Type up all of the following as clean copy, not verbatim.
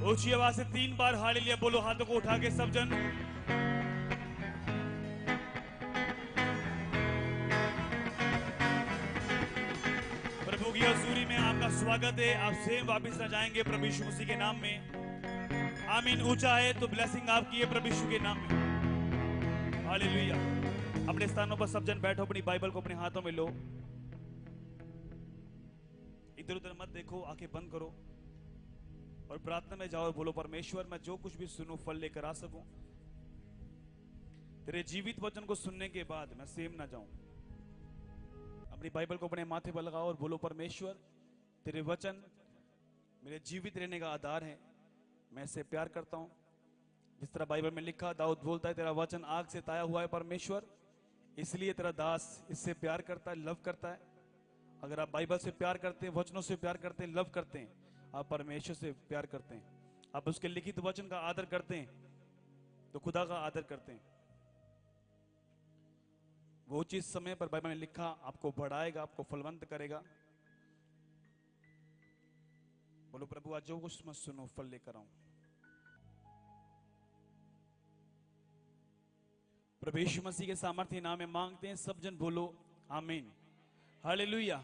ऊंची आवाज से 3 बार हालेलुया बोलो, हाथों को उठा के सब जन। प्रभु की हजूरी में आपका स्वागत है। आप सेम वापस न जाएंगे प्रभु यीशु मसीह के नाम में। आमीन। ऊंचा है तो ब्लेसिंग आपकी है प्रभु यीशु के नाम में। हालेलुया। अपने स्थानों पर सब जन बैठो, अपनी बाइबल को अपने हाथों में लो, इधर उधर मत देखो, आंखें बंद करो और प्रार्थना में जाओ। बोलो, परमेश्वर मैं जो कुछ भी सुनूं फल लेकर आ सकूं। तेरे जीवित वचन को सुनने के बाद मैं सेम ना जाऊं। अपनी बाइबल को अपने माथे पर लगाओ और बोलो, परमेश्वर तेरे वचन मेरे जीवित रहने का आधार है, मैं इससे प्यार करता हूं। जिस तरह बाइबल में लिखा, दाऊद बोलता है तेरा वचन आग से ताया हुआ है परमेश्वर, इसलिए तेरा दास इससे प्यार करता है, लव करता है। अगर आप बाइबल से प्यार करते हैं, वचनों से प्यार करते हैं, लव करते हैं, आप परमेश्वर से प्यार करते हैं, आप उसके लिखित वचन का आदर करते हैं, तो खुदा का आदर करते हैं। वो चीज समय पर बाइबल में लिखा आपको बढ़ाएगा, आपको फलवंत करेगा। बोलो, प्रभु आज जो कुछ मैं सुनूं फल लेकर आऊं। प्रभु यीशु मसीह के सामर्थ्य नाम में मांगते हैं, सब जन बोलो आमीन। हालेलुया।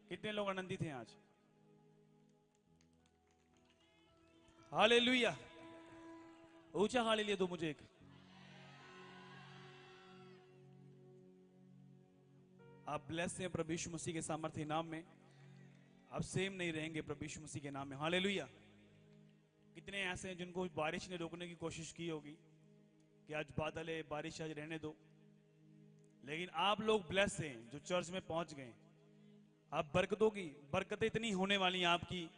कितने लोग आनंदित हैं आज? हालेलुया। ऊंचा हालेलुया दो मुझे एक। आप ब्लेस हैं प्रभु यीशु मसीह के सामर्थ्य नाम में। आप सेम नहीं रहेंगे प्रभु यीशु मसीह के नाम में। हालेलुया। कितने ऐसे हैं जिनको बारिश ने रोकने की कोशिश की होगी कि आज बादल है, बारिश आज रहने दो, लेकिन आप लोग ब्लेस हैं जो चर्च में पहुंच गए। आप बरकतों की बरकतें इतनी होने वाली हैं आपकी।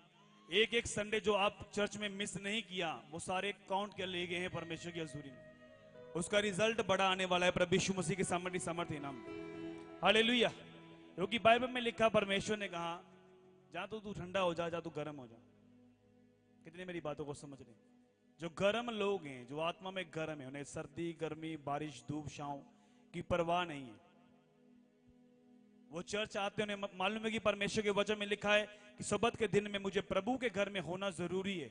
एक एक संडे जो आप चर्च में मिस नहीं किया, वो सारे काउंट कर लिए गए हैं परमेश्वर की हजूरी में। उसका रिजल्ट बड़ा आने वाला है प्रभु यीशु मसीह के सामर्थ्य नाम। हालेलुया। क्योंकि बाइबल में लिखा, परमेश्वर ने कहा जा तो तू ठंडा हो जा, जा तू गर्म हो जा। कितने मेरी बातों को समझ रहे? जो गर्म लोग हैं, जो आत्मा में गर्म है, उन्हें सर्दी गर्मी बारिश धूप छांव की परवाह नहीं है। वो चर्च आते हैं, उन्हें मालूम है कि परमेश्वर के वचन में लिखा है कि सब्त के दिन में मुझे प्रभु के घर में होना जरूरी है,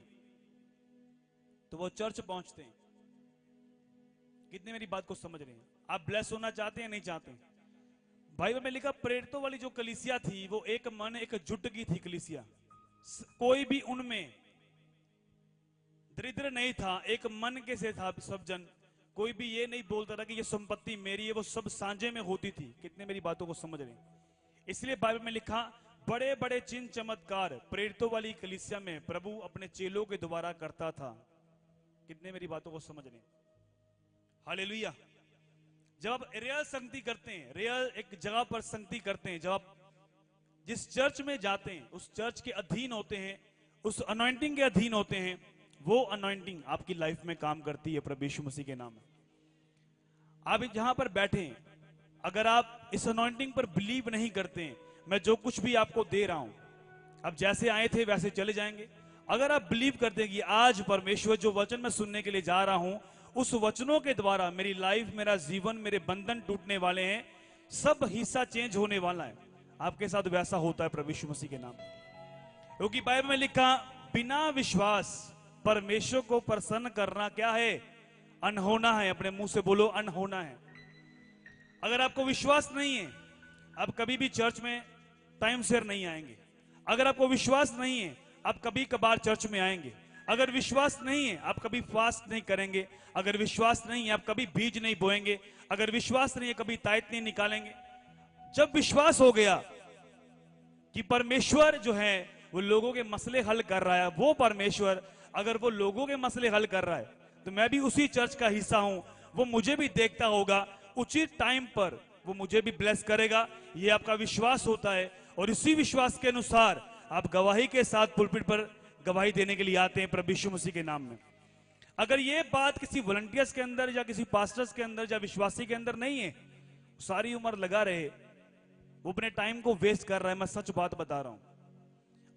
तो वो चर्च पहुंचते हैं। कितने मेरी बात को समझ रहे हैं? आप ब्लेस होना चाहते हैं, नहीं चाहते? बाइबल में लिखा, प्रेरितों वाली जो कलीसिया थी वो एक मन एक जुट की थी कलीसिया। कोई भी उनमें दरिद्र नहीं था, एक मन के से था सब जन। कोई भी ये नहीं बोलता था कि ये संपत्ति मेरी है, वो सब सांझे में होती थी। कितने मेरी बातों को समझ रहे? इसलिए बाइबल में लिखा, बड़े बड़े चिन्ह चमत्कार प्रेरितों वाली कलीसिया में प्रभु अपने चेलों के द्वारा करता था। कितने मेरी बातों को समझ रहे? हालेलुया। जब आप रियल संगति करते हैं, रियल एक जगह पर संगति करते हैं, जब आप जिस चर्च में जाते हैं उस चर्च के अधीन होते हैं, उस अनॉइंटिंग के अधीन होते हैं, वो अनॉइंटिंग आपकी लाइफ में काम करती है प्रभु यीशु मसीह के नाम में। आप जहां पर बैठे हैं, अगर आप इस अनॉइंटिंग पर बिलीव नहीं करते हैं, मैं जो कुछ भी आपको दे रहा हूं, आप जैसे आए थे वैसे चले जाएंगे। अगर आप बिलीव करते हैं कि आज परमेश्वर जो वचन मैं सुनने के लिए जा रहा हूं, उस वचनों के द्वारा मेरी लाइफ, मेरा जीवन, मेरे बंधन टूटने वाले हैं, सब हिस्सा चेंज होने वाला है, आपके साथ वैसा होता है प्रभु यीशु मसीह के नाम। क्योंकि बाइबल में लिखा, बिना विश्वास परमेश्वर को प्रसन्न करना क्या है? अनहोना है। अपने मुंह से बोलो, अनहोना है। अगर आपको विश्वास नहीं है, आप कभी भी चर्च में टाइम से नहीं आएंगे। अगर आपको विश्वास नहीं है, आप कभी कभार चर्च में आएंगे। अगर विश्वास नहीं है, आप कभी फास्ट नहीं करेंगे। अगर विश्वास नहीं है, आप कभी बीज नहीं बोएंगे। अगर विश्वास नहीं है, कभी तायत नहीं निकालेंगे। जब विश्वास हो गया कि परमेश्वर जो है वो लोगों के मसले हल कर रहा है, वो परमेश्वर अगर वो लोगों के मसले हल कर रहा है, तो मैं भी उसी चर्च का हिस्सा हूं, वो मुझे भी देखता होगा, उचित टाइम पर वो मुझे भी ब्लेस करेगा। ये आपका विश्वास होता है, और इसी विश्वास के अनुसार आप गवाही के साथ पुलपिट पर गवाही देने के लिए आते हैं प्रभु यीशु मसीह के नाम में। अगर ये बात किसी वॉलंटियर्स के अंदर या किसी पास्टर्स के अंदर या विश्वासी के अंदर नहीं है, सारी उम्र लगा रहे, वो अपने टाइम को वेस्ट कर रहा है। मैं सच बात बता रहा हूं।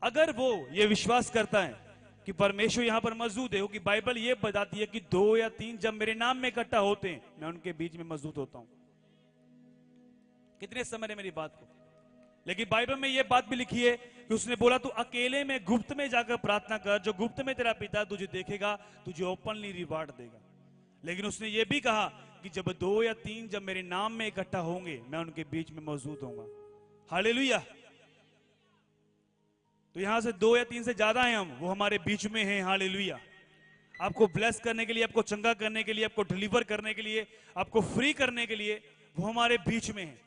अगर वो ये विश्वास करता है कि परमेश्वर यहां पर मौजूद है, क्योंकि बाइबल ये बताती है कि 2 या 3 जब मेरे नाम में इकट्ठा होते हैं, मैं उनके बीच में मौजूद होता हूं। कितने समझ रहे मेरी बात को? लेकिन बाइबल में यह बात भी लिखी है कि उसने बोला तू अकेले में गुप्त में जाकर प्रार्थना कर, जो गुप्त में तेरा पिता तुझे देखेगा तुझे ओपनली रिवार्ड देगा। लेकिन उसने ये भी कहा कि जब 2 या 3 जब मेरे नाम में इकट्ठा होंगे मैं उनके बीच में मौजूद होऊंगा। हालेलुया। तो यहां से 2 या 3 से ज्यादा हैं हम, वो हमारे बीच में हैं। हालेलुया। आपको ब्लेस करने के लिए, आपको चंगा करने के लिए, आपको डिलीवर करने के लिए, आपको फ्री करने के लिए वो हमारे बीच में है।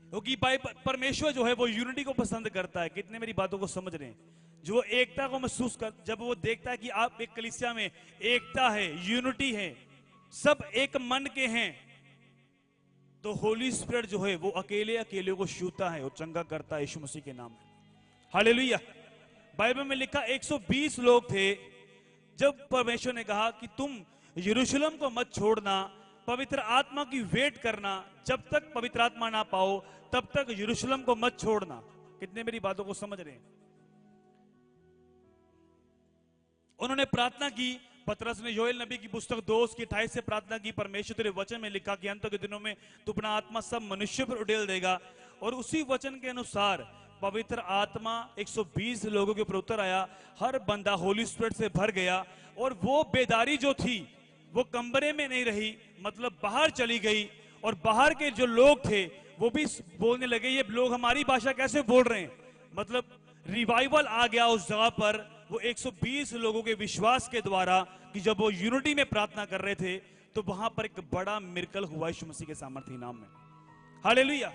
क्योंकि परमेश्वर जो है वो यूनिटी को पसंद करता है। कितने मेरी बातों को समझ रहे हैं? जो एकता को महसूस कर, जब वो देखता है कि आप एक कलीसिया में एकता है, यूनिटी है, सब एक मन के हैं, तो होली स्पिरिट जो है वो अकेले अकेले को छूता है और चंगा करता है यीशु मसीह के नाम में। हालेलुया। बाइबल में लिखा 120 लोग थे जब परमेश्वर ने कहा कि तुम यरूशलेम को मत छोड़ना, पवित्र आत्मा की वेट करना, जब तक पवित्र आत्मा ना पाओ तब तक यरूशलेम को मत छोड़ना। कितने मेरी बातों को समझ रहे हैं? उन्होंने प्रार्थना की। पतरस ने योएल नबी की पुस्तक 2 की 28 से प्रार्थना की, परमेश्वर तेरे वचन में लिखा कि अंत के दिनों में तू अपना आत्मा सब मनुष्य पर उड़ेल देगा। और उसी वचन के अनुसार पवित्र आत्मा 120 लोगों के ऊपर उतर आया। हर बंदा होली स्पिरिट से भर गया और वो बेदारी जो थी वो कमरे में नहीं रही, मतलब बाहर चली गई। और बाहर के जो लोग थे वो भी बोलने लगे ये लोग हमारी भाषा कैसे बोल रहे हैं। मतलब रिवाइवल आ गया उस जगह पर, वो 120 लोगों के विश्वास के द्वारा कि जब वो यूनिटी में प्रार्थना कर रहे थे तो वहां पर एक बड़ा मिरेकल हुआ यीशु मसीह के सामर्थ्य नाम में। हालेलुया।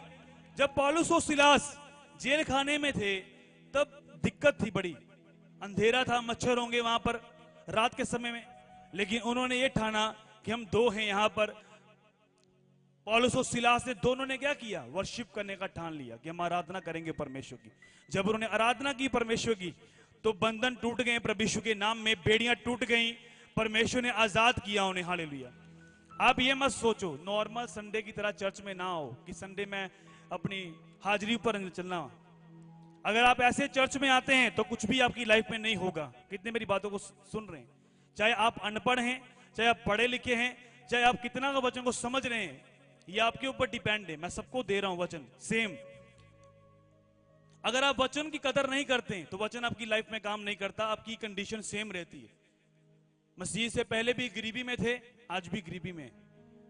जब पौलुस और सिलास जेल खाने में थे तब दिक्कत थी बड़ी, अंधेरा था, मच्छर होंगे वहां पर रात के समय में, लेकिन उन्होंने ये ठाना कि हम 2 हैं यहां पर। पौलुस और सिलास ने दोनों ने क्या किया? वर्शिप करने का ठान लिया कि हम आराधना करेंगे परमेश्वर की। जब उन्होंने आराधना की परमेश्वर की तो बंधन टूट गए प्रभु यीशु के नाम में, बेड़ियां टूट गई, परमेश्वर ने आजाद किया उन्हें। हालेलुया। आप ये मत सोचो नॉर्मल संडे की तरह चर्च में ना हो कि संडे में अपनी हाजिरी पर चलना। अगर आप ऐसे चर्च में आते हैं तो कुछ भी आपकी लाइफ में नहीं होगा। कितने मेरी बातों को सुन रहे हैं? चाहे आप अनपढ़ हैं, चाहे आप पढ़े लिखे हैं, चाहे आप कितना का वचन को समझ रहे हैं, ये आपके ऊपर डिपेंड है। मैं सबको दे रहा हूं वचन सेम। अगर आप वचन की कदर नहीं करते हैं तो वचन आपकी लाइफ में काम नहीं करता, आपकी कंडीशन सेम रहती है। मसीह से पहले भी गरीबी में थे, आज भी गरीबी में।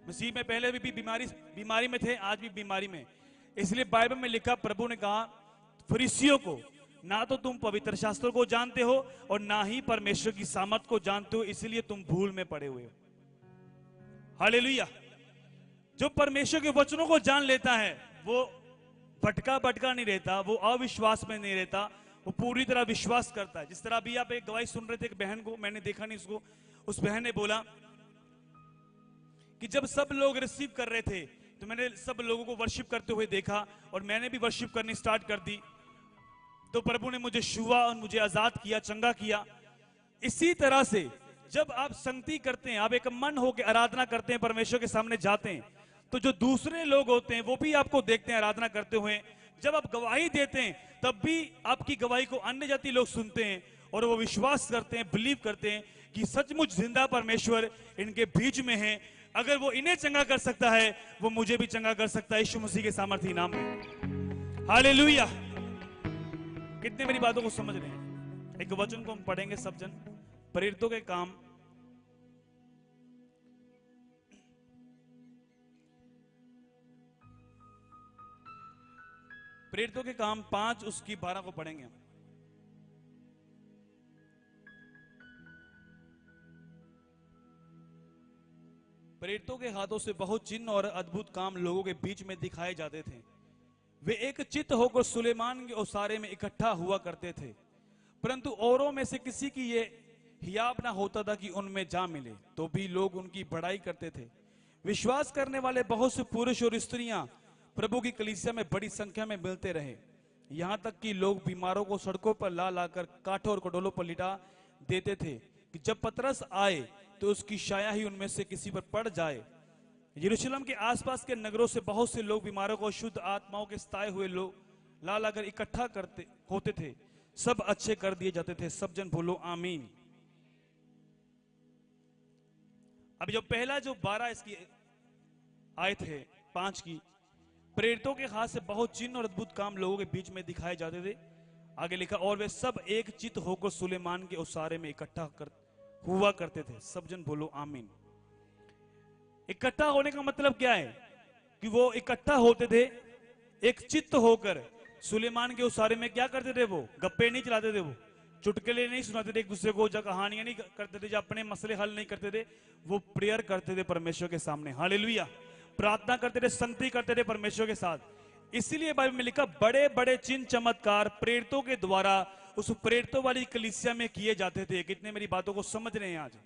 मसीह में पहले भी बीमारी में थे, आज भी बीमारी में। इसलिए बाइबल में लिखा, प्रभु ने कहा फरीसियों को, ना तो तुम पवित्र शास्त्रों को जानते हो और ना ही परमेश्वर की सामर्थ को जानते हो, इसलिए तुम भूल में पड़े हुए हो। हालेलुया। जो परमेश्वर के वचनों को जान लेता है वो भटका नहीं रहता, वो अविश्वास में नहीं रहता, वो पूरी तरह विश्वास करता है। जिस तरह अभी आप एक गवाही सुन रहे थे, एक बहन को, मैंने देखा नहीं उसको, उस बहन ने बोला कि जब सब लोग रिसीव कर रहे थे तो मैंने सब लोगों को वर्शिप करते हुए देखा और मैंने भी वर्शिप करनी स्टार्ट कर दी, तो प्रभु ने मुझे छुआ और मुझे आजाद किया, चंगा किया। इसी तरह से जब आप संगति करते हैं, आप एक मन होकर आराधना करते हैं, परमेश्वर के सामने जाते हैं, तो जो दूसरे लोग होते हैं वो भी आपको देखते हैं आराधना करते हुए। जब आप गवाही देते हैं तब भी आपकी गवाही को अन्य जाति लोग सुनते हैं और वो विश्वास करते हैं, बिलीव करते हैं कि सचमुच जिंदा परमेश्वर इनके बीच में है। अगर वो इन्हें चंगा कर सकता है वो मुझे भी चंगा कर सकता है यीशु मसीह के सामर्थ्य नाम में। हालेलुया। कितने मेरी बातों को समझ रहे हैं? एक वचन को हम पढ़ेंगे सब जन, प्रेरितों के काम प्रेरितों के काम 5 उसकी 12 को पढ़ेंगे। प्रेरितों के हाथों से बहुत चिन्ह और अद्भुत काम लोगों के बीच में दिखाए जाते थे। वे एक चित्त होकर सुलेमान के ओसारे में इकट्ठा हुआ करते थे, परंतु औरों में से किसी की ये हियाब ना होता था कि उनमें जा मिले, तो भी लोग उनकी बड़ाई करते थे। विश्वास करने वाले बहुत से पुरुष और स्त्रियां प्रभु की कलीसिया में बड़ी संख्या में मिलते रहे, यहां तक कि लोग बीमारों को सड़कों पर ला लाकर काठों और कटोलों पर लिटा देते थे कि जब पतरस आए तो उसकी छाया ही उनमें से किसी पर पड़ जाए। यरूशलेम के आसपास के नगरों से बहुत से लोग बीमारों को शुद्ध आत्माओं के सताए हुए लोग ला लाकर इकट्ठा करते होते थे, सब अच्छे कर दिए जाते थे। सब जन बोलो आमीन। अब जो पहला जो 12 इसकी आए थे 5 की, प्रेरितों के हाथ से बहुत चिन्ह और अद्भुत काम लोगों के बीच में दिखाए जाते थे। आगे लिखा, और वे सब एक चित्त होकर सुलेमान के उसारे में इकट्ठा हुआ करते थे। सब जन बोलो आमीन। इकट्ठा होने का मतलब क्या है? कि वो इकट्ठा होते थे एक चित्त होकर। सुलेमान के उसारे में क्या करते थे? वो गप्पे नहीं चलाते थे, वो चुटकुले नहीं सुनाते थे एक दूसरे को, जब कहानियां नहीं करते थे, जब अपने मसले हल नहीं करते थे, वो प्रेयर करते थे परमेश्वर के सामने। हालेलुया। प्रार्थना करते थे, संगति करते थे परमेश्वर के साथ। इसीलिए बाइबल में लिखा बड़े बड़े चिन्ह चमत्कार प्रेरितों के द्वारा उस प्रेरितों वाली कलीसिया में किए जाते थे। कितने मेरी बातों को समझ रहे हैं आज?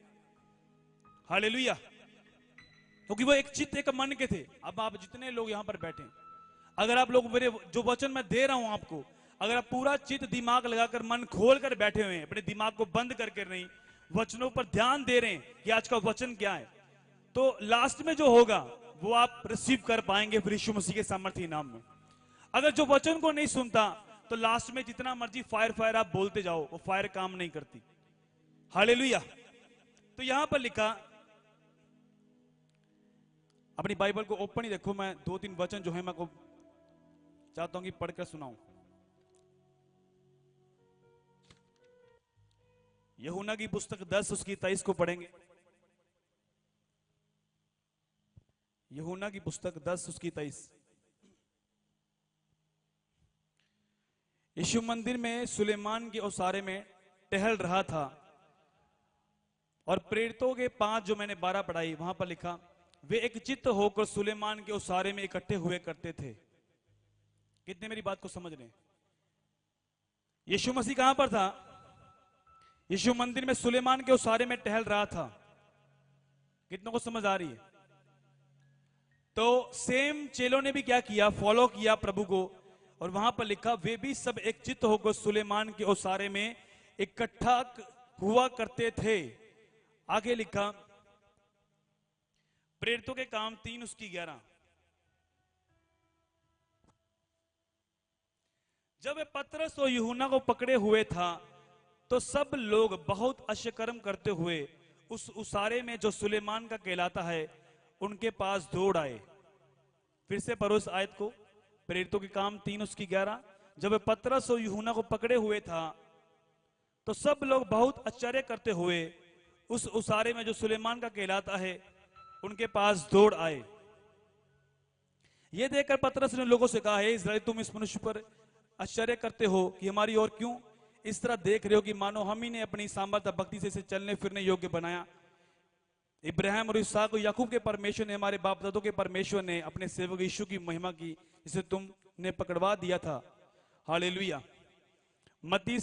हालेलुया। क्योंकि वो एक चित्त एक मन के थे। अब आप जितने लोग यहां पर बैठे, अगर आप लोग मेरे जो वचन मैं दे रहा हूं आपको, अगर आप पूरा चित्त दिमाग लगाकर मन खोल कर बैठे हुए हैं, अपने दिमाग को बंद करके नहीं, वचनों पर ध्यान दे रहे हैं कि आज का वचन क्या है, तो लास्ट में जो होगा वो आप रिसीव कर पाएंगे फिर यीशु मसीह के सामर्थ्य नाम में। अगर जो वचन को नहीं सुनता तो लास्ट में जितना मर्जी फायर आप बोलते जाओ, वो फायर काम नहीं करती। हालेलुया। तो यहां पर लिखा, अपनी बाइबल को ओपन ही देखो, मैं 2-3 वचन जो है मैं को चाहता हूं कि पढ़कर सुनाऊं। यूहन्ना की पुस्तक 10 उसकी 23 को पढ़ेंगे। यूहन्ना की पुस्तक 10 उसकी 23। यीशु मंदिर में सुलेमान के ओसारे में टहल रहा था और प्रेरितों के 5 जो मैंने 12 पढ़ाई, वहां पर लिखा वे एक चित्त होकर सुलेमान के ओसारे में इकट्ठे हुए करते थे। कितने मेरी बात को समझ रहे हैं? यीशु मसीह कहां पर था? यीशु मंदिर में सुलेमान के उसारे में टहल रहा था। कितनों को समझ आ रही है? तो सेम चेलों ने भी क्या किया? फॉलो किया प्रभु को। और वहां पर लिखा वे भी सब एक चित्त होकर सुलेमान के उसारे में इकट्ठा हुआ करते थे। आगे लिखा प्रेरितों के काम 3 उसकी 11। जब पतरस और यूहन्ना को पकड़े हुए था तो सब लोग बहुत अश्यकर्म करते हुए उस उसारे में जो सुलेमान का कहलाता है उनके पास दौड़ आए। फिर से पढ़ो इस आयत को, प्रेरितों के काम 3 उसकी 11। जब पतरस और यूहन्ना को पकड़े हुए था तो सब लोग बहुत आश्चर्य करते हुए उस उसारे में जो सुलेमान का कहलाता है उनके पास दौड़ आए। यह देखकर पतरस ने लोगों से कहा, हे इस्राएल, तुम इस मनुष्य पर आश्चर्य करते हो कि हमारी ओर क्यों इस तरह देख रहे हो कि मानो हम ही ने अपनी सामर्थ्य भक्ति से इसे चलने फिरने योग्य बनाया। इब्राहिम और इसहाक और याकूब के परमेश्वर ने, हमारे बाप दादों के परमेश्वर ने अपने सेवक यीशु की महिमा की, जिसे तुमने पकड़वा दिया था। हालेलुया। मत्ती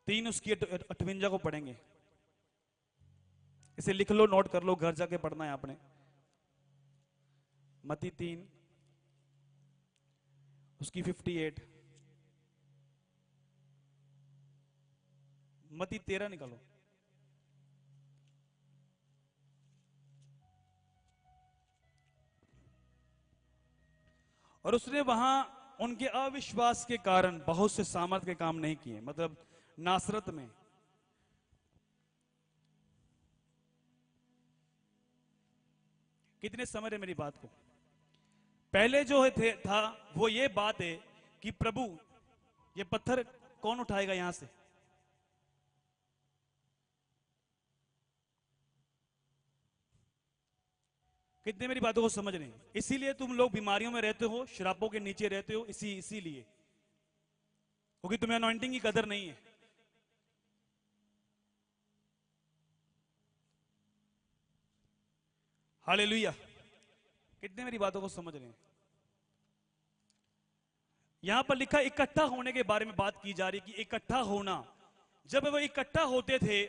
3 उसकी 58 को पढ़ेंगे। इसे लिख लो, नोट कर लो, घर जाके पढ़ना है आपने। मत्ती 3 उसकी 58। मत्ती 13 निकालो। और उसने वहां उनके अविश्वास के कारण बहुत से सामर्थ के काम नहीं किए। मतलब नासरत में कितने समझ रहे मेरी बात को? पहले जो था वो ये बात है कि प्रभु ये पत्थर कौन उठाएगा यहां से? कितने मेरी बातों को समझ रहे हैं? इसीलिए तुम लोग बीमारियों में रहते हो, शराबों के नीचे रहते हो, इसीलिए क्योंकि तुम्हें अनॉइंटिंग की कदर नहीं है। हालेलुया। कितने मेरी बातों को समझ रहे हैं? यहां पर लिखा इकट्ठा होने के बारे में बात की जा रही कि इकट्ठा होना। जब वो इकट्ठा होते थे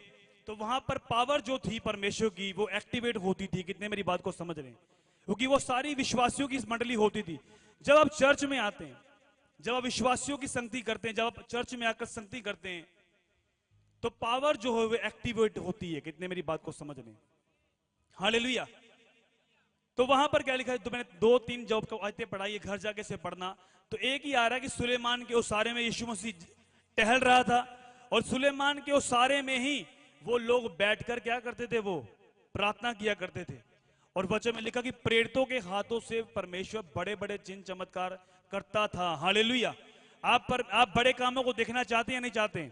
तो वहां पर पावर जो थी परमेश्वर की वो एक्टिवेट होती थी। कितने मेरी बात को समझ रहे हैं? क्योंकि वो सारी विश्वासियों की मंडली होती थी। जब आप चर्च में आते हैं, जब आप विश्वासियों की संगति करते हैं, जब आप चर्च में आकर संगति करते हैं, तो पावर जो है वो एक्टिवेट होती है। कितने मेरी बात को समझ रहे हैं? हालेलुया। तो वहां पर क्या लिखा है? तो मैंने 2-3 जॉब को आयतें पढ़ाई है, घर जाके से पढ़ना। तो एक ही आ रहा है कि सुलेमान के उसारे में यीशु मसीह टहल रहा था और सुलेमान के उसारे में ही वो लोग बैठकर क्या करते थे? वो प्रार्थना किया करते थे। और वचन में लिखा कि प्रेरितों के हाथों से परमेश्वर बड़े बड़े चिन्ह चमत्कार करता था। हालेलुया। आप बड़े कामों को देखना चाहते हैं या नहीं चाहते हैं?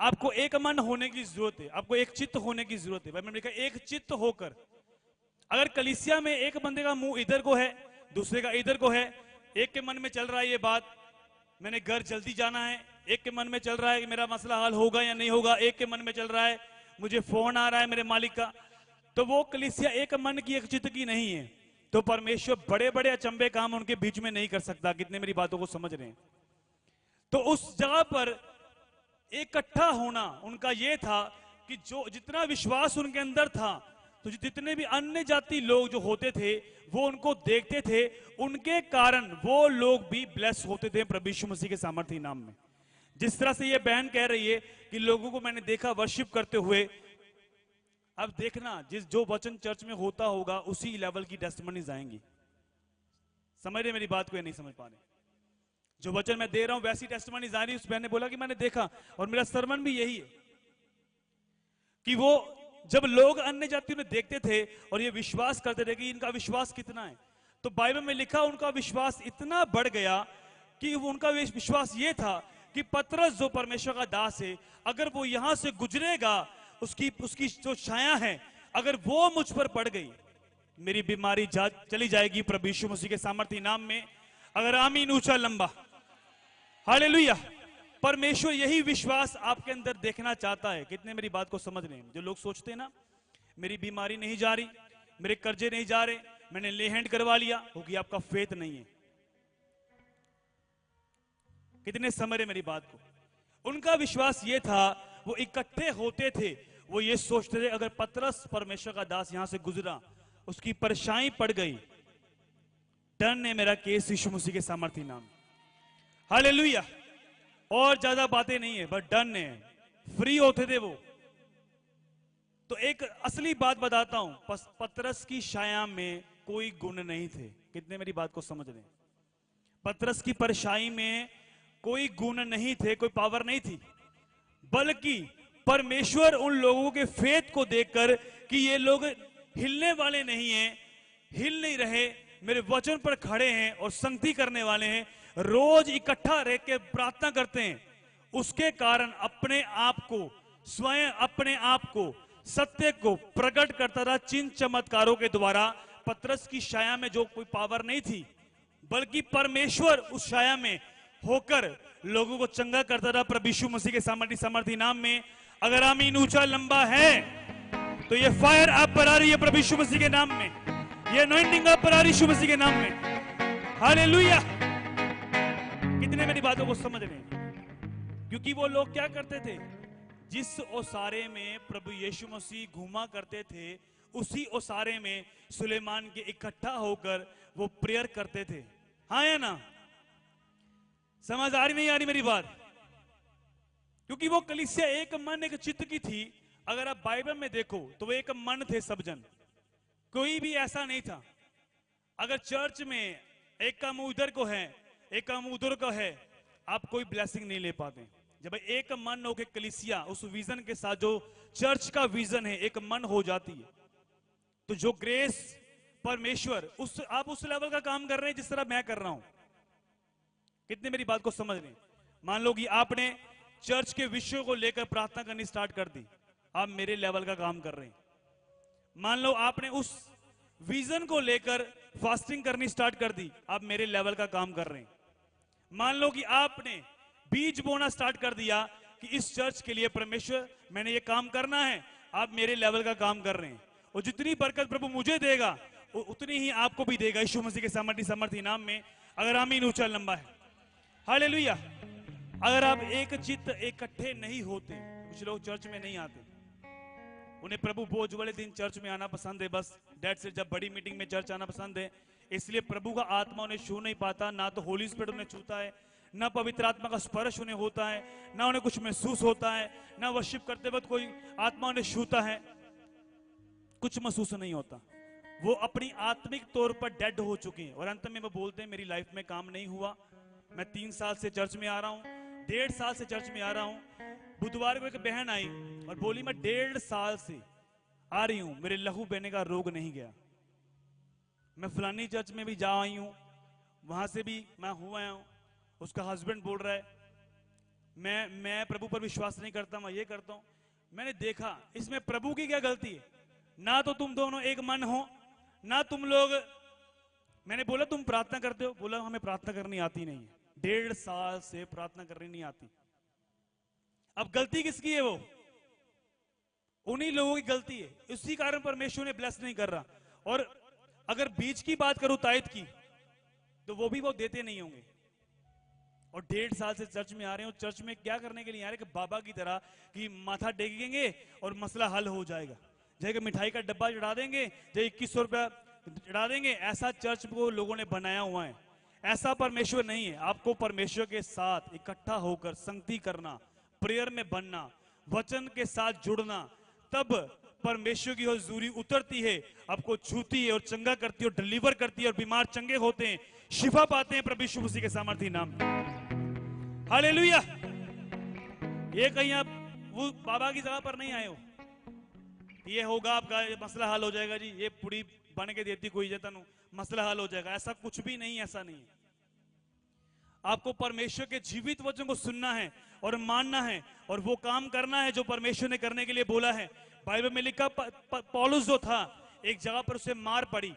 आपको एक मन होने की जरूरत है, आपको एक चित्त होने की जरूरत है। मैंने लिखा एक चित्त होकर, अगर कलीसिया में एक बंदे का मुंह इधर को है, दूसरे का इधर को है, एक के मन में चल रहा है ये बात मैंने घर जल्दी जाना है, एक के मन में चल रहा है कि मेरा मसला हल होगा या नहीं होगा, एक के मन में चल रहा है मुझे फोन आ रहा है मेरे मालिक का, तो वो कलीसिया एक मन की एक चित्त की नहीं है। तो परमेश्वर बड़े बड़े अचंबे काम उनके बीच में नहीं कर सकता। कितने मेरी बातों को समझ रहे हैं? तो उस जगह पर इकट्ठा होना उनका ये था कि जो जितना विश्वास उनके अंदर था, तो जितने भी अन्य जाति लोग जो होते थे वो उनको देखते थे, उनके कारण वो लोग भी ब्लेस होते थे प्रभु यीशु मसीह के सामर्थ्य नाम में। जिस तरह से ये बहन कह रही है कि लोगों को मैंने देखा वर्शिप करते हुए, अब देखना जो वचन चर्च में होता होगा उसी लेवल की टेस्टिमनीज आएंगी। समझ रहे मेरी बात को या नहीं समझ पा रहे? जो वचन मैं दे रहा हूं वैसी टेस्टिमनीज आ रही। उस बहन ने बोला कि मैंने देखा, और मेरा सरमन भी यही है कि वो जब लोग अन्य जातियों ने देखते थे और ये विश्वास करते थे कि इनका विश्वास कितना है, तो बाइबल में लिखा उनका विश्वास इतना बढ़ गया कि उनका विश्वास ये था कि पतरस जो परमेश्वर का दास है, अगर वो यहां से गुजरेगा, उसकी जो छाया है अगर वो मुझ पर पड़ गई, मेरी बीमारी चली जाएगी प्रभु यीशु मसीह के सामर्थ्य नाम में। अगर आमीन ऊंचा लंबा हालेलुया। परमेश्वर यही विश्वास आपके अंदर देखना चाहता है। कितने मेरी बात को समझ रहे हैं? जो लोग सोचते हैं ना मेरी बीमारी नहीं जा रही, मेरे कर्जे नहीं जा रहे, मैंने ले हैंड करवा लिया, क्योंकि आपका फेथ नहीं है। कितने समझ रहे मेरी बात को? उनका विश्वास ये था, वो इकट्ठे होते थे, वो ये सोचते थे अगर पतरस परमेश्वर का दास यहां से गुजरा, उसकी परेशानी पड़ गई, डन है मेरा केस यीशु मसीह के सामर्थ्य नाम। हालेलुया। और ज्यादा बातें नहीं है, बट डन है, फ्री होते थे वो। तो एक असली बात बताता हूं, पतरस की छाया में कोई गुण नहीं थे। कितने मेरी बात को समझ रहे हैं? पतरस की परेशानी में कोई गुण नहीं थे, कोई पावर नहीं थी, बल्कि परमेश्वर उन लोगों के फेथ को देखकर कि ये लोग हिलने वाले नहीं हैं, हिल नहीं रहे, मेरे वचन पर खड़े हैं और संगति करने वाले हैं, रोज इकट्ठा रह के प्रार्थना करते हैं, उसके कारण अपने आप को, स्वयं अपने आप को, सत्य को प्रकट करता था चिन्ह चमत्कारों के द्वारा। पतरस की छाया में जो कोई पावर नहीं थी, बल्कि परमेश्वर उस छाया में होकर लोगों को चंगा करता था प्रभु यीशु मसीह के सामर्थ्य नाम में। अगर आमीन ऊंचा लंबा है तो ये फायर आप पर आ रही है प्रभु यीशु मसीह के नाम में, ये अनॉइंटिंग आप पर आ रही है यीशु मसीह के नाम में। हालेलुया। कितने मेरी बातों को समझ रहे हैं? क्योंकि वो लोग क्या करते थे, जिस ओसारे में प्रभु यीशु मसीह घूमा करते थे, उसी ओसारे में सुलेमान के इकट्ठा होकर वो प्रेयर करते थे। हाँ या ना? समझ आ रही नहीं आ रही मेरी बात? क्योंकि वो कलीसिया एक मन एक चित्त की थी। अगर आप बाइबल में देखो तो वो एक मन थे सब जन, कोई भी ऐसा नहीं था। अगर चर्च में एक का मुंह इधर को है, एक का मुंह उधर को है, आप कोई ब्लेसिंग नहीं ले पाते। जब एक मन हो के कलीसिया उस विजन के साथ, जो चर्च का विजन है, एक मन हो जाती है, तो जो ग्रेस परमेश्वर आप उस लेवल का काम कर रहे हैं जिस तरह मैं कर रहा हूं। कितने मेरी बात को समझ रहे हैं? मान लो कि आपने चर्च के विषयों को लेकर प्रार्थना करनी स्टार्ट कर दी, आप मेरे लेवल का काम कर रहे हैं। मान लो आपने उस विजन को लेकर फास्टिंग करनी स्टार्ट कर दी, आप मेरे लेवल का काम कर रहे हैं। मान लो कि आपने बीज बोना स्टार्ट कर दिया कि इस चर्च के लिए परमेश्वर मैंने ये काम करना है, आप मेरे लेवल का काम कर रहे हैं। और जितनी बरकत प्रभु मुझे देगा उतनी ही आपको भी देगा यीशु मसीह के सामर्थ्य नाम में। अगर आमीन ऊंचा लंबा है। हालेलुया। अगर आप एक चित्त इकट्ठे नहीं होते, कुछ लोग चर्च में नहीं आते, उन्हें प्रभु भोज वाले दिन चर्च में आना पसंद है, बस डेट से, जब बड़ी मीटिंग में चर्च आना पसंद है, इसलिए प्रभु का आत्मा उन्हें छू नहीं पाता, ना तो होली स्पिरिट उन्हें छूता है, ना पवित्र आत्मा का स्पर्श उन्हें होता है, ना उन्हें कुछ महसूस होता है, ना वर्शिप करते वक्त कोई आत्मा उन्हें छूता है, कुछ महसूस नहीं होता। वो अपनी आत्मिक तौर पर डेड हो चुके हैं। और अंत में वो बोलते हैं मेरी लाइफ में काम नहीं हुआ, मैं 3 साल से चर्च में आ रहा हूँ, 1.5 साल से चर्च में आ रहा हूँ। बुधवार को एक बहन आई और बोली मैं 1.5 साल से आ रही हूं, मेरे लहू बहने का रोग नहीं गया। मैं फलानी चर्च में भी जा आई हूं, वहां से भी मैं हुआ हूं। उसका हस्बैंड बोल रहा है मैं प्रभु पर विश्वास नहीं करता, मैं ये करता हूं। मैंने देखा इसमें प्रभु की क्या गलती है? ना तो तुम दोनों एक मन हो, ना तुम लोग। मैंने बोला तुम प्रार्थना करते हो? बोला हमें प्रार्थना करनी आती नहीं है, 1.5 साल से प्रार्थना करनी नहीं आती। अब गलती किसकी है? वो उन्हीं लोगों की गलती है, इसी कारण परमेश्वर ने ब्लेस नहीं कर रहा। और अगर बीज की बात करूं तायत की, तो वो भी वो देते नहीं होंगे। और 1.5 साल से चर्च में आ रहे हो, चर्च में क्या करने के लिए आ रहे? कि बाबा की तरह कि माथा टेकेंगे और मसला हल हो जाएगा, जैसे मिठाई का डब्बा चढ़ा देंगे, जैसे 2100 रुपया चढ़ा देंगे। ऐसा चर्च को लोगों ने बनाया हुआ है, ऐसा परमेश्वर नहीं है। आपको परमेश्वर के साथ इकट्ठा होकर संगति करना, प्रेयर में बनना, वचन के साथ जुड़ना, तब परमेश्वर की हुजूरी उतरती है, आपको छूती है और चंगा करती है और डिलीवर करती है, और बीमार चंगे होते हैं, शिफा पाते हैं प्रभु यीशु मसीह के सामर्थी नाम में। हालेलुया। ये कहीं आप वो बाबा की जगह पर नहीं आए हो, ये होगा आपका ये मसला हल हो जाएगा जी, ये पूरी बन के देती कोई जतन मसला हल हो जाएगा, ऐसा कुछ भी नहीं, ऐसा नहीं है। आपको परमेश्वर के जीवित वचन को सुनना है और मानना है, और वो काम करना है जो परमेश्वर ने करने के लिए बोला है। बाइबल में लिखा पौलुस जो था, एक जगह पर उसे मार पड़ी,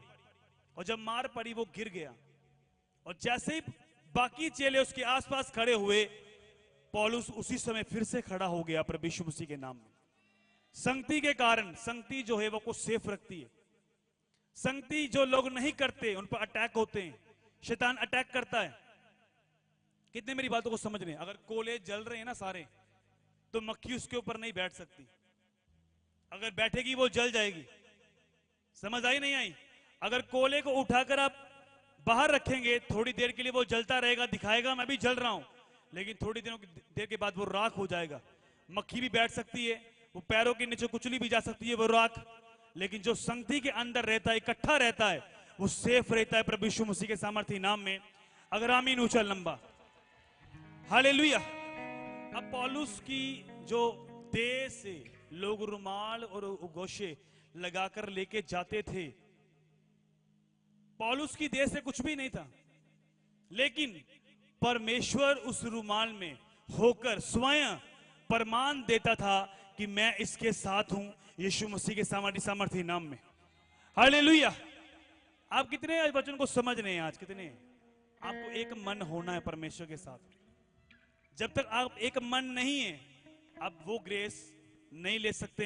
और जब मार पड़ी वो गिर गया, और जैसे ही बाकी चेले उसके आसपास खड़े हुए, पौलुस उसी समय फिर से खड़ा हो गया प्रभु यीशु मसीह के नाम में। संगति के कारण, संगति जो है वो को सेफ रखती है। संगति जो लोग नहीं करते उन पर अटैक होते हैं, शैतान अटैक करता है। कितने मेरी बातों को समझ रहे हैं? अगर कोले जल रहे हैं ना सारे, तो मक्खी उसके ऊपर नहीं बैठ सकती, अगर बैठेगी वो जल जाएगी। समझ आई नहीं आई? अगर कोले को उठाकर आप बाहर रखेंगे, थोड़ी देर के लिए वो जलता रहेगा, दिखाएगा मैं भी जल रहा हूं, लेकिन थोड़ी देर के बाद वो राख हो जाएगा। मक्खी भी बैठ सकती है, वो पैरों के नीचे कुचली भी जा सकती है वो राख, लेकिन जो संगति के अंदर रहता है, इकट्ठा रहता है, वो सेफ रहता है प्रभु यीशु मसीह के सामर्थी नाम में। अगर आमीन उछल लंबा, हालेलुया। अब पौलुस की जो देह से लोग रुमाल और गोशे लगाकर लेके जाते थे, पौलुस की देह से कुछ भी नहीं था, लेकिन परमेश्वर उस रुमाल में होकर स्वयं प्रमाण देता था कि मैं इसके साथ हूं, यीशु मसीह के सामर्थी नाम में। हालेलुया। आप कितने वचन को समझ रहे हैं आज? कितने? आपको एक मन होना है परमेश्वर के साथ। जब तक आप एक मन नहीं है, आप वो ग्रेस नहीं ले सकते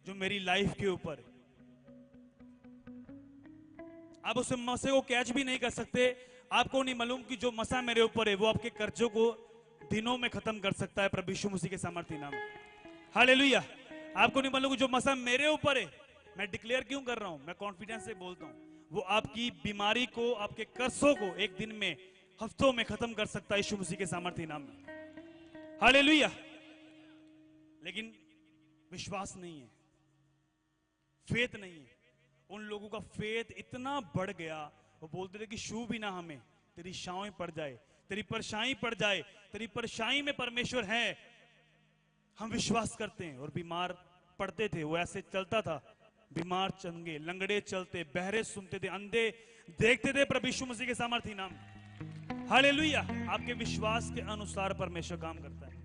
जो मेरी लाइफ के ऊपर है। आप उस मसे को कैच भी नहीं कर सकते। आपको नहीं मालूम कि जो मसा मेरे ऊपर है वो आपके कर्जों को दिनों में खत्म कर सकता है प्रभु यीशु मसीह के सामर्थी नाम में। हालेलुया। आपको नहीं मालूम जो मसा मेरे ऊपर है, मैं डिक्लेयर क्यों कर रहा हूं, मैं कॉन्फिडेंस से बोलता हूं, वो आपकी बीमारी को, आपके कर्जों को एक दिन में, हफ्तों में खत्म कर सकता है यीशु मसीह के सामर्थी नाम में। हालेलुया। लेकिन विश्वास नहीं है, फेथ नहीं है। उन लोगों का फेथ इतना बढ़ गया, वो बोलते थे कि छू भी ना हमें, तेरी छांव पड़ जाए, तेरी परछाई पड़ जाए, तेरी परछाई में परमेश्वर है, हम विश्वास करते हैं। और बीमार पड़ते थे, वो ऐसे चलता था, बीमार चंगे, लंगड़े चलते, बहरे सुनते थे, अंधे देखते थे प्रभु यीशु मसीह के सामर्थी नाम। हालेलुया। आपके विश्वास के अनुसार परमेश्वर काम करता है।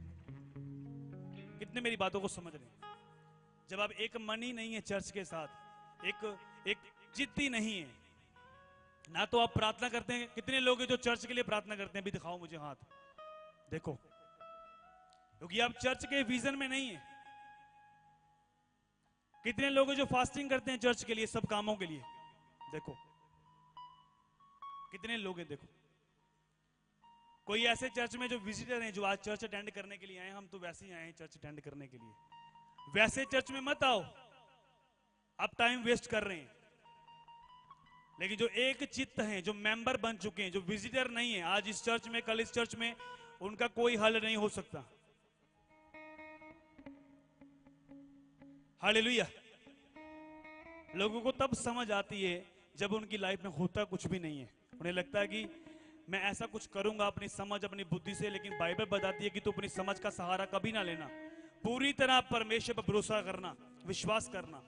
कितने मेरी बातों को समझ रहे हैं? जब आप एक मन ही नहीं है चर्च के साथ, एक जिद्दी नहीं है ना, तो आप प्रार्थना करते हैं। कितने लोग हैं जो चर्च के लिए प्रार्थना करते हैं? भी दिखाओ मुझे हाथ, देखो, क्योंकि आप चर्च के विजन में नहीं है। कितने लोग हैं जो फास्टिंग करते हैं चर्च के लिए, सब कामों के लिए? देखो कितने लोग हैं। देखो, कोई ऐसे चर्च में जो विजिटर हैं, जो आज चर्च अटेंड करने के लिए आए, हम तो वैसे ही आए हैं चर्च अटेंड करने के लिए। वैसे चर्च में मत आओ, आप टाइम वेस्ट कर रहे हैं। लेकिन जो एक चित्त हैं, जो मेंबर बन चुके हैं, जो विजिटर नहीं है, आज इस चर्च में, कल इस चर्च में, उनका कोई हल नहीं हो सकता। हालेलुया। लोगों को तब समझ आती है जब उनकी लाइफ में होता कुछ भी नहीं है। उन्हें लगता है कि मैं ऐसा कुछ करूंगा अपनी समझ, अपनी बुद्धि से, लेकिन बाइबल बताती है कि तू अपनी समझ का सहारा कभी ना लेना, पूरी तरह परमेश्वर पर भरोसा करना, विश्वास करना।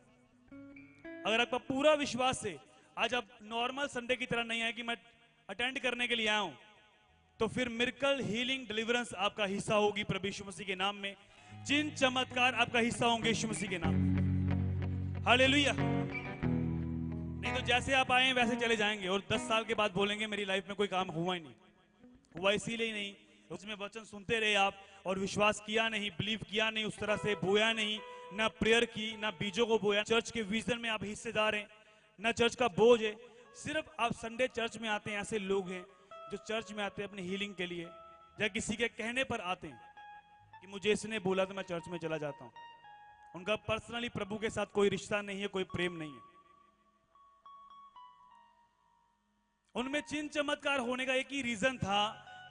अगर आपका पूरा विश्वास है, आज आप नॉर्मल संडे की तरह नहीं है कि मैं अटेंड करने के लिए आया हूं, तो फिर मिरेकल, हीलिंग, डिलीवरेंस आपका हिस्सा होगी प्रभु यीशु मसीह के नाम में। चिन्ह चमत्कार आपका हिस्सा होंगे यीशु मसीह के नाम में। हालेलुया। नहीं तो जैसे आप आए वैसे चले जाएंगे और 10 साल के बाद बोलेंगे मेरी लाइफ में कोई काम हुआ ही नहीं। हुआ इसीलिए ही नहीं, उसमें वचन सुनते रहे आप और विश्वास किया नहीं, बिलीव किया नहीं, उस तरह से बोया नहीं, ना प्रेयर की, ना बीजों को बोया। चर्च के विजन में आप हिस्सेदार हैं, ना चर्च का बोझ है। सिर्फ आप संडे चर्च में आते हैं। ऐसे लोग हैं जो चर्च में आते हैं अपनी हीलिंग के लिए, या किसी के कहने पर आते हैं कि मुझे इसने बोला तो मैं चर्च में चला जाता हूं। उनका पर्सनली प्रभु के साथ कोई रिश्ता नहीं है, कोई प्रेम नहीं है। उनमें चिन्ह चमत्कार होने का एक ही रीजन था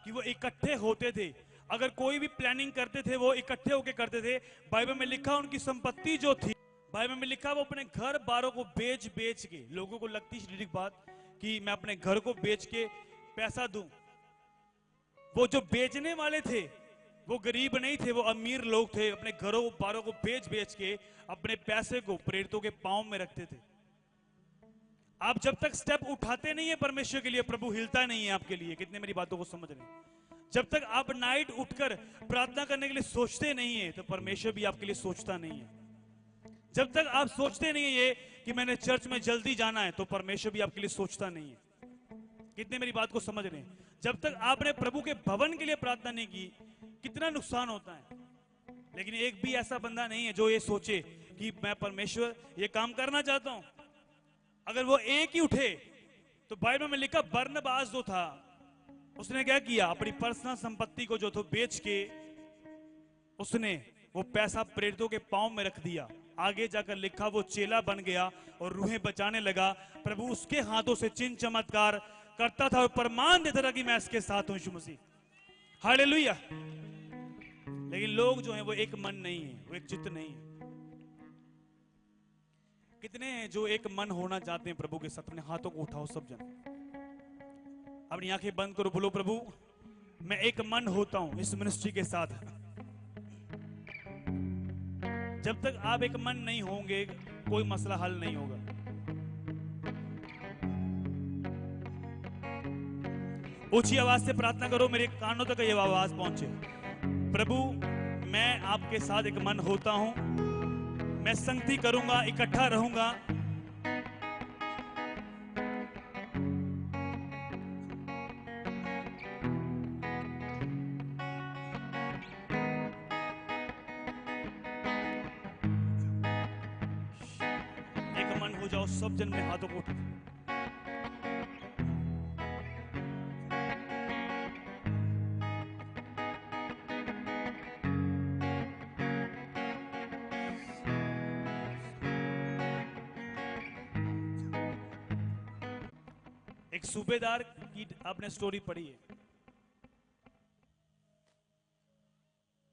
कि वो इकट्ठे होते थे। अगर कोई भी प्लानिंग करते थे वो इकट्ठे होकर करते थे। बाइबल में लिखा उनकी संपत्ति जो थी, बाइबल में लिखा वो अपने घर बारों को बेच बेच के, लोगों को लगती शारीरिक बात कि मैं अपने घर को बेच के पैसा दूं। वो जो बेचने वाले थे वो गरीब नहीं थे, वो अमीर लोग थे। अपने घरों बारों को बेच बेच के अपने पैसे को प्रेरितों के पांव में रखते थे। आप जब तक स्टेप उठाते नहीं है परमेश्वर के लिए, प्रभु हिलता नहीं है आपके लिए। कितने मेरी बातों को समझ रहे हैं? जब तक आप नाइट उठकर प्रार्थना करने के लिए सोचते नहीं है तो परमेश्वर भी आपके लिए सोचता नहीं है। जब तक आप सोचते नहीं है कि मैंने चर्च में जल्दी जाना है तो परमेश्वर भी आपके लिए सोचता नहीं है। कितने मेरी बात को समझ रहे हैं? जब तक आपने प्रभु के भवन के लिए प्रार्थना नहीं की, कितना नुकसान होता है। लेकिन एक भी ऐसा बंदा नहीं है जो ये सोचे कि मैं परमेश्वर ये काम करना चाहता हूं। अगर वो एक ही उठे तो बाइबल में लिखा बरनबास जो था उसने क्या किया, अपनी पर्सनल संपत्ति को जो तो बेच के उसने वो पैसा प्रेरितों के पांव में रख दिया। आगे जाकर लिखा वो चेला बन गया और रूहें बचाने लगा। प्रभु उसके हाथों से चिन्ह चमत्कार करता था और प्रमाण देता था कि मैं इसके साथ हूं यीशु मसीह। हालेलुया। लेकिन लोग जो हैं वो एक मन नहीं है, वो एक चित्त नहीं है। कितने हैं जो एक मन होना चाहते हैं प्रभु के साथ? अपने हाथों को उठाओ सब जन, अपनी आंखें बंद करो, बोलो प्रभु मैं एक मन होता हूं इस मिनिस्ट्री के साथ। जब तक आप एक मन नहीं होंगे कोई मसला हल नहीं होगा। ऊंची आवाज से प्रार्थना करो, मेरे कानों तक ये आवाज पहुंचे। प्रभु मैं आपके साथ एक मन होता हूं, मैं संगति करूंगा, इकट्ठा रहूंगा। एक मन हो जाओ सब जन में हाथों को उठा। एक सूबेदार की आपने स्टोरी पढ़ी है।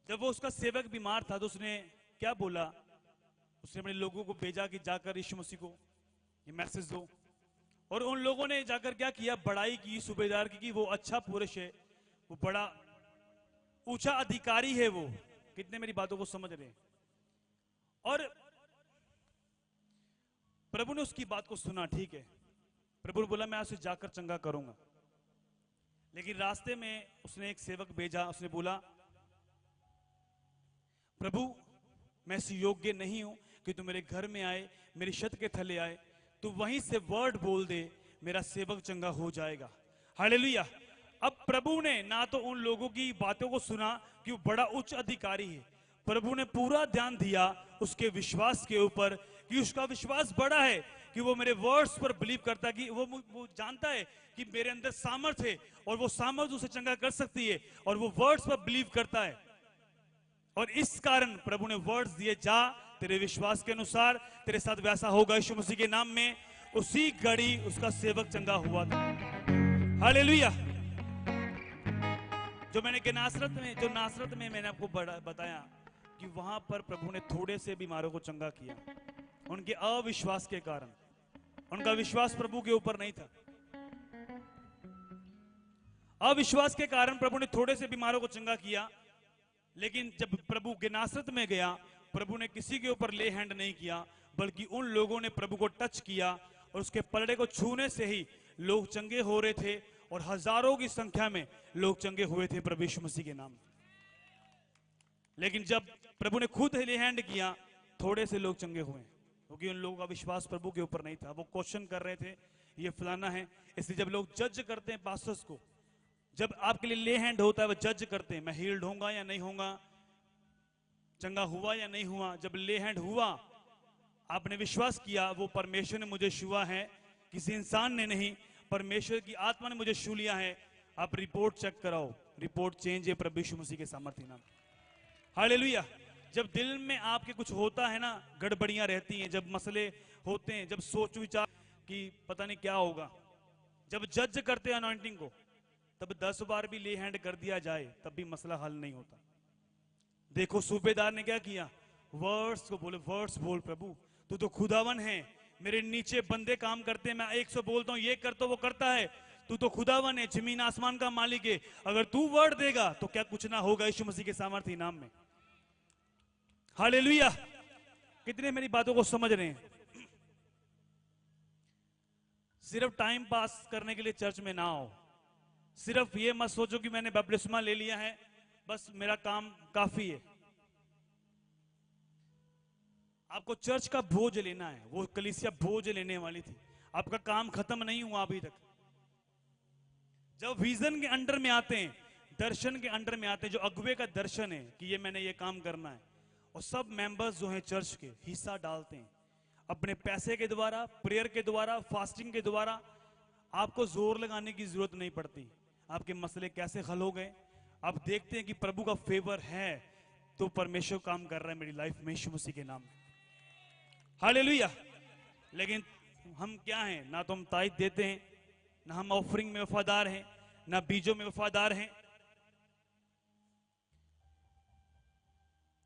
जब वो उसका सेवक बीमार था तो उसने क्या बोला, उसने अपने लोगों को भेजा कि जाकर यीशु मसीह को ये मैसेज दो। और उन लोगों ने जाकर क्या किया, बड़ाई की सूबेदार की, वो अच्छा पुरुष है, वो बड़ा ऊंचा अधिकारी है वो। कितने मेरी बातों को समझ रहे हैं? और प्रभु ने उसकी बात को सुना, ठीक है। प्रभु ने बोला मैं उसे जाकर चंगा करूंगा। लेकिन रास्ते में उसने एक सेवक भेजा, उसने बोला प्रभु मैं इस योग्य नहीं हूं कि तू मेरे घर में आए, मेरी छत के थले आए, तू वहीं से वर्ड बोल दे, मेरा सेवक चंगा हो जाएगा। हालेलुया। अब प्रभु ने ना तो उन लोगों की बातों को सुना कि वो बड़ा उच्च अधिकारी है, प्रभु ने पूरा ध्यान दिया उसके विश्वास के ऊपर कि उसका विश्वास बड़ा है, कि वो मेरे वर्ड्स पर बिलीव करता, कि वो जानता है कि मेरे अंदर सामर्थ है और वो सामर्थ उसे चंगा कर सकती है, और वो वर्ड्स पर बिलीव करता है। और इस कारण प्रभु ने वर्ड्स दिए, जा तेरे विश्वास के अनुसार तेरे साथ वैसा होगा यीशु मसीह के नाम में। उसी घड़ी उसका सेवक चंगा हुआ था। हालेलुया। जो मैंने नासरत में मैंने आपको बताया कि वहां पर प्रभु ने थोड़े से बीमारों को चंगा किया, उनके अविश्वास के कारण। उनका विश्वास प्रभु के ऊपर नहीं था। अविश्वास के कारण प्रभु ने थोड़े से बीमारों को चंगा किया। लेकिन जब प्रभु नासरत में गया, प्रभु ने किसी के ऊपर ले हैंड नहीं किया, बल्कि उन लोगों ने प्रभु को टच किया और उसके पलड़े को छूने से ही लोग चंगे हो रहे थे और हजारों की संख्या में लोग चंगे हुए थे प्रभु यीशु मसीह के नाम में। लेकिन जब प्रभु ने खुद ले हैंड किया, थोड़े से लोग चंगे हुए, क्योंकि उन लोगों का विश्वास प्रभु के ऊपर नहीं था। वो क्वेश्चन कर रहे थे ये फलाना है। इसलिए जब लोग जज करते हैं पास्टर्स को, जब आपके लिए ले हैंड होता है, वो जज करते हैं मैं हील्ड होऊंगा या नहीं होऊंगा, चंगा हुआ या नहीं हुआ। जब ले हैंड हुआ, आपने विश्वास किया वो परमेश्वर ने मुझे छुआ है, किसी इंसान ने नहीं, परमेश्वर की आत्मा ने मुझे छू लिया है। आप रिपोर्ट चेक कराओ, रिपोर्ट चेंज है प्रभु यीशु मसीह के सामर्थ्य नाम। हालेलुया। जब दिल में आपके कुछ होता है ना, गड़बड़ियां रहती हैं, जब मसले होते हैं, जब सोच विचार कि पता नहीं क्या होगा, जब जज करते हैं अनॉइंटिंग को, तब 10 बार भी ले हैंड कर दिया जाए तब भी मसला हल नहीं होता। देखो सूबेदार ने क्या किया, वर्ड्स को बोले, वर्ड्स बोल प्रभु, तू तो खुदावन है, मेरे नीचे बंदे काम करते हैं, मैं 100 बोलता हूं, ये कर तो वो करता है, तू तो खुदावन है, जमीन आसमान का मालिक है, अगर तू वर्ड देगा तो क्या कुछ ना होगा यीशु मसीह के सामर्थ्य नाम में। हालेलुया। कितने मेरी बातों को समझ रहे हैं? सिर्फ टाइम पास करने के लिए चर्च में ना आओ। सिर्फ ये मत सोचो कि मैंने बपतिस्मा ले लिया है, बस मेरा काम काफी है। आपको चर्च का बोझ लेना है। वो कलीसिया बोझ लेने वाली थी, आपका काम खत्म नहीं हुआ अभी तक। जब विजन के अंडर में आते हैं, दर्शन के अंडर में आते हैं, जो अगुवे का दर्शन है कि ये मैंने ये काम करना है, और सब मेंबर्स जो हैं चर्च के हिस्सा डालते हैं अपने पैसे के द्वारा, प्रेयर के द्वारा, फास्टिंग के द्वारा। आपको जोर लगाने की जरूरत नहीं पड़ती। आपके मसले कैसे हल हो गए, आप देखते हैं कि प्रभु का फेवर है तो परमेश्वर काम कर रहा है मेरी लाइफ में यीशु मसीह के नाम में। हालेलुया। लेकिन हम क्या हैं, ना तो हम ताइद देते हैं, ना हम ऑफरिंग में वफादार हैं, ना बीजों में वफादार हैं।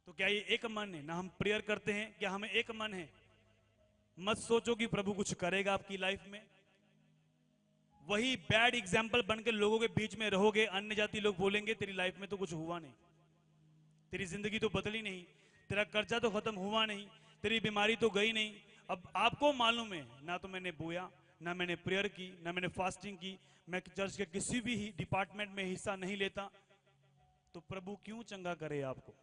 तो क्या ये एक मन है? ना हम प्रेयर करते हैं, क्या हमें एक मन है? मत सोचो कि प्रभु कुछ करेगा आपकी लाइफ में। वही बैड एग्जाम्पल बनकर लोगों के बीच में रहोगे, अन्य जाति लोग बोलेंगे तेरी लाइफ में तो कुछ हुआ नहीं, तेरी जिंदगी तो बदली नहीं, तेरा कर्जा तो खत्म हुआ नहीं, तेरी बीमारी तो गई नहीं। अब आपको मालूम है, ना तो मैंने बोया, ना मैंने प्रेयर की, ना मैंने फास्टिंग की, मैं चर्च के किसी भी डिपार्टमेंट में हिस्सा नहीं लेता, तो प्रभु क्यों चंगा करे आपको?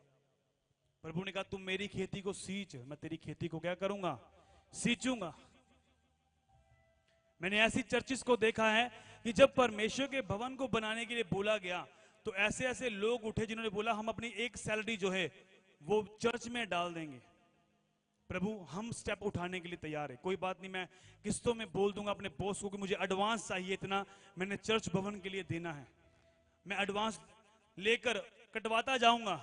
प्रभु ने कहा तुम मेरी खेती को सींच, मैं तेरी खेती को क्या करूंगा? सींचूंगा। मैंने ऐसी चर्चिस को देखा है कि जब परमेश्वर के भवन को बनाने के लिए बोला गया, तो ऐसे ऐसे लोग उठे जिन्होंने बोला हम अपनी एक सैलरी जो है वो चर्च में डाल देंगे। प्रभु हम स्टेप उठाने के लिए तैयार है, कोई बात नहीं, मैं किस्तों में बोल दूंगा अपने बॉस को कि मुझे एडवांस चाहिए इतना, मैंने चर्च भवन के लिए देना है। मैं एडवांस लेकर कटवाता जाऊंगा,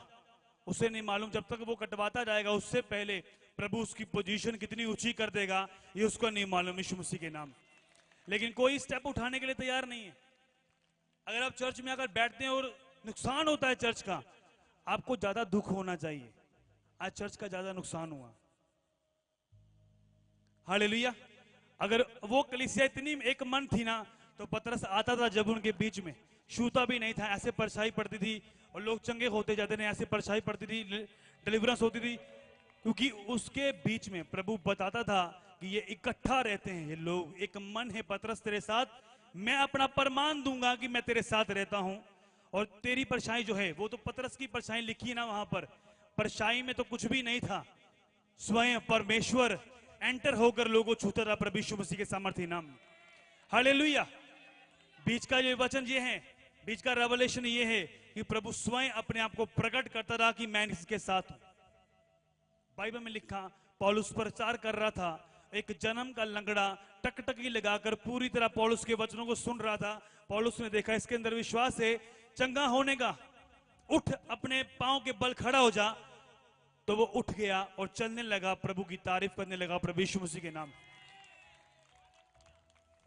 उसे नहीं मालूम जब तक वो कटवाता जाएगा उससे पहले प्रभु उसकी पोजीशन कितनी ऊंची कर देगा, ये उसको नहीं मालूम यीशु मसीह के नाम। लेकिन कोई स्टेप उठाने के लिए तैयार नहीं है। अगर आप चर्च में आकर बैठते हैं और नुकसान होता है चर्च का, आपको ज्यादा दुख होना चाहिए। आज चर्च का ज्यादा नुकसान हुआ। हालेलुया। अगर वो कलीसिया इतनी एक मन थी ना, तो पतरस आता था जब उनके बीच में, छूता भी नहीं था, ऐसे परछाई पड़ती थी और लोग चंगे होते जाते थे, ऐसे परछाई पड़ती थी, डिलीवरेंस होती थी, क्योंकि उसके बीच में प्रभु बताता था कि ये इकट्ठा रहते हैं, ये लोग एक मन है। पतरस तेरे साथ, मैं अपना प्रमाण दूंगा कि मैं तेरे साथ रहता हूं, और तेरी परछाई जो है, वो तो पतरस की परछाई लिखी है ना वहां पर, परछाई में तो कुछ भी नहीं था, स्वयं परमेश्वर एंटर होकर लोगों छूता था प्रभु यीशु मसीह के सामर्थ्य नाम में। हालेलुया। बीच का ये वचन ये है, बीच का रेवलेशन ये है कि प्रभु स्वयं अपने आप को प्रकट करता रहा कि मैं इसके साथ हूं। बाइबल में लिखा, पौलुस प्रचार कर रहा था, एक जन्म का लंगड़ा टकटकी लगाकर पूरी तरह पौलुस के वचनों को सुन रहा था। पौलुस ने देखा इसके अंदर विश्वास है चंगा होने का, उठ अपने पांव के बल खड़ा हो जा, तो वो उठ गया और चलने लगा, प्रभु की तारीफ करने लगा प्रभु यीशु मसीह के नाम।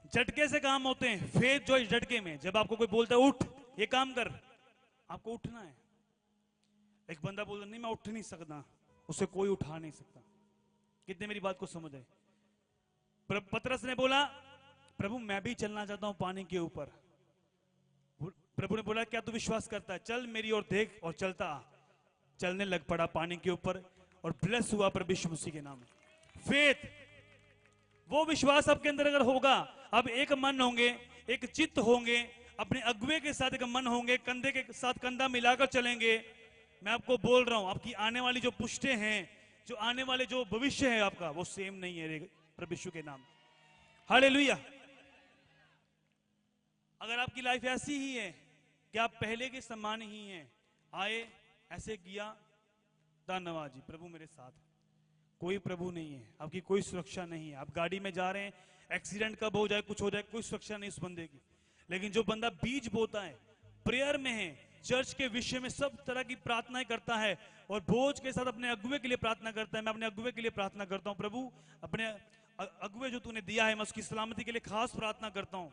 झटके से काम होते हैं, फेथ जो इस झटके में, जब आपको कोई बोलता है उठ ये काम कर, आपको उठना है। एक बंदा बोलता नहीं मैं उठ नहीं सकता, उसे कोई उठा नहीं सकता। कितने मेरी बात को समझ आए? पतरस ने बोला प्रभु मैं भी चलना चाहता हूं पानी के ऊपर। प्रभु ने बोला क्या तू विश्वास करता है? चल मेरी ओर देख, और चलता आ। चलने लग पड़ा पानी के ऊपर और ब्लेस हुआ प्रभु यीशु मसीह के नाम। फेथ, वो विश्वास आपके अंदर अगर होगा, अब एक मन होंगे, एक चित्त होंगे, अपने अगुवे के साथ एक मन होंगे, कंधे के साथ कंधा मिलाकर चलेंगे। मैं आपको बोल रहा हूं, आपकी आने वाली जो पुष्टे हैं, जो आने वाले जो भविष्य है आपका, वो सेम नहीं है प्रभु यीशु के नाम। हालेलुया। अगर आपकी लाइफ ऐसी ही है कि आप पहले के समान ही हैं, आए ऐसे किया, धन्यवाद जी, प्रभु मेरे साथ है, कोई प्रभु नहीं है, आपकी कोई सुरक्षा नहीं है। आप गाड़ी में जा रहे हैं, एक्सीडेंट कब हो जाए, कुछ हो जाए, कोई सुरक्षा नहीं उस बंदे की। लेकिन जो बंदा बीज बोता है, प्रेयर में है, चर्च के विषय में सब तरह की प्रार्थनाएं करता है और बोझ के साथ अपने अगुवे के लिए प्रार्थना करता है। मैं अपने अगुवे के लिए प्रार्थना करता हूं, प्रभु अपने अगुवे जो तूने दिया है, मैं उसकी सलामती के लिए खास प्रार्थना करता हूं।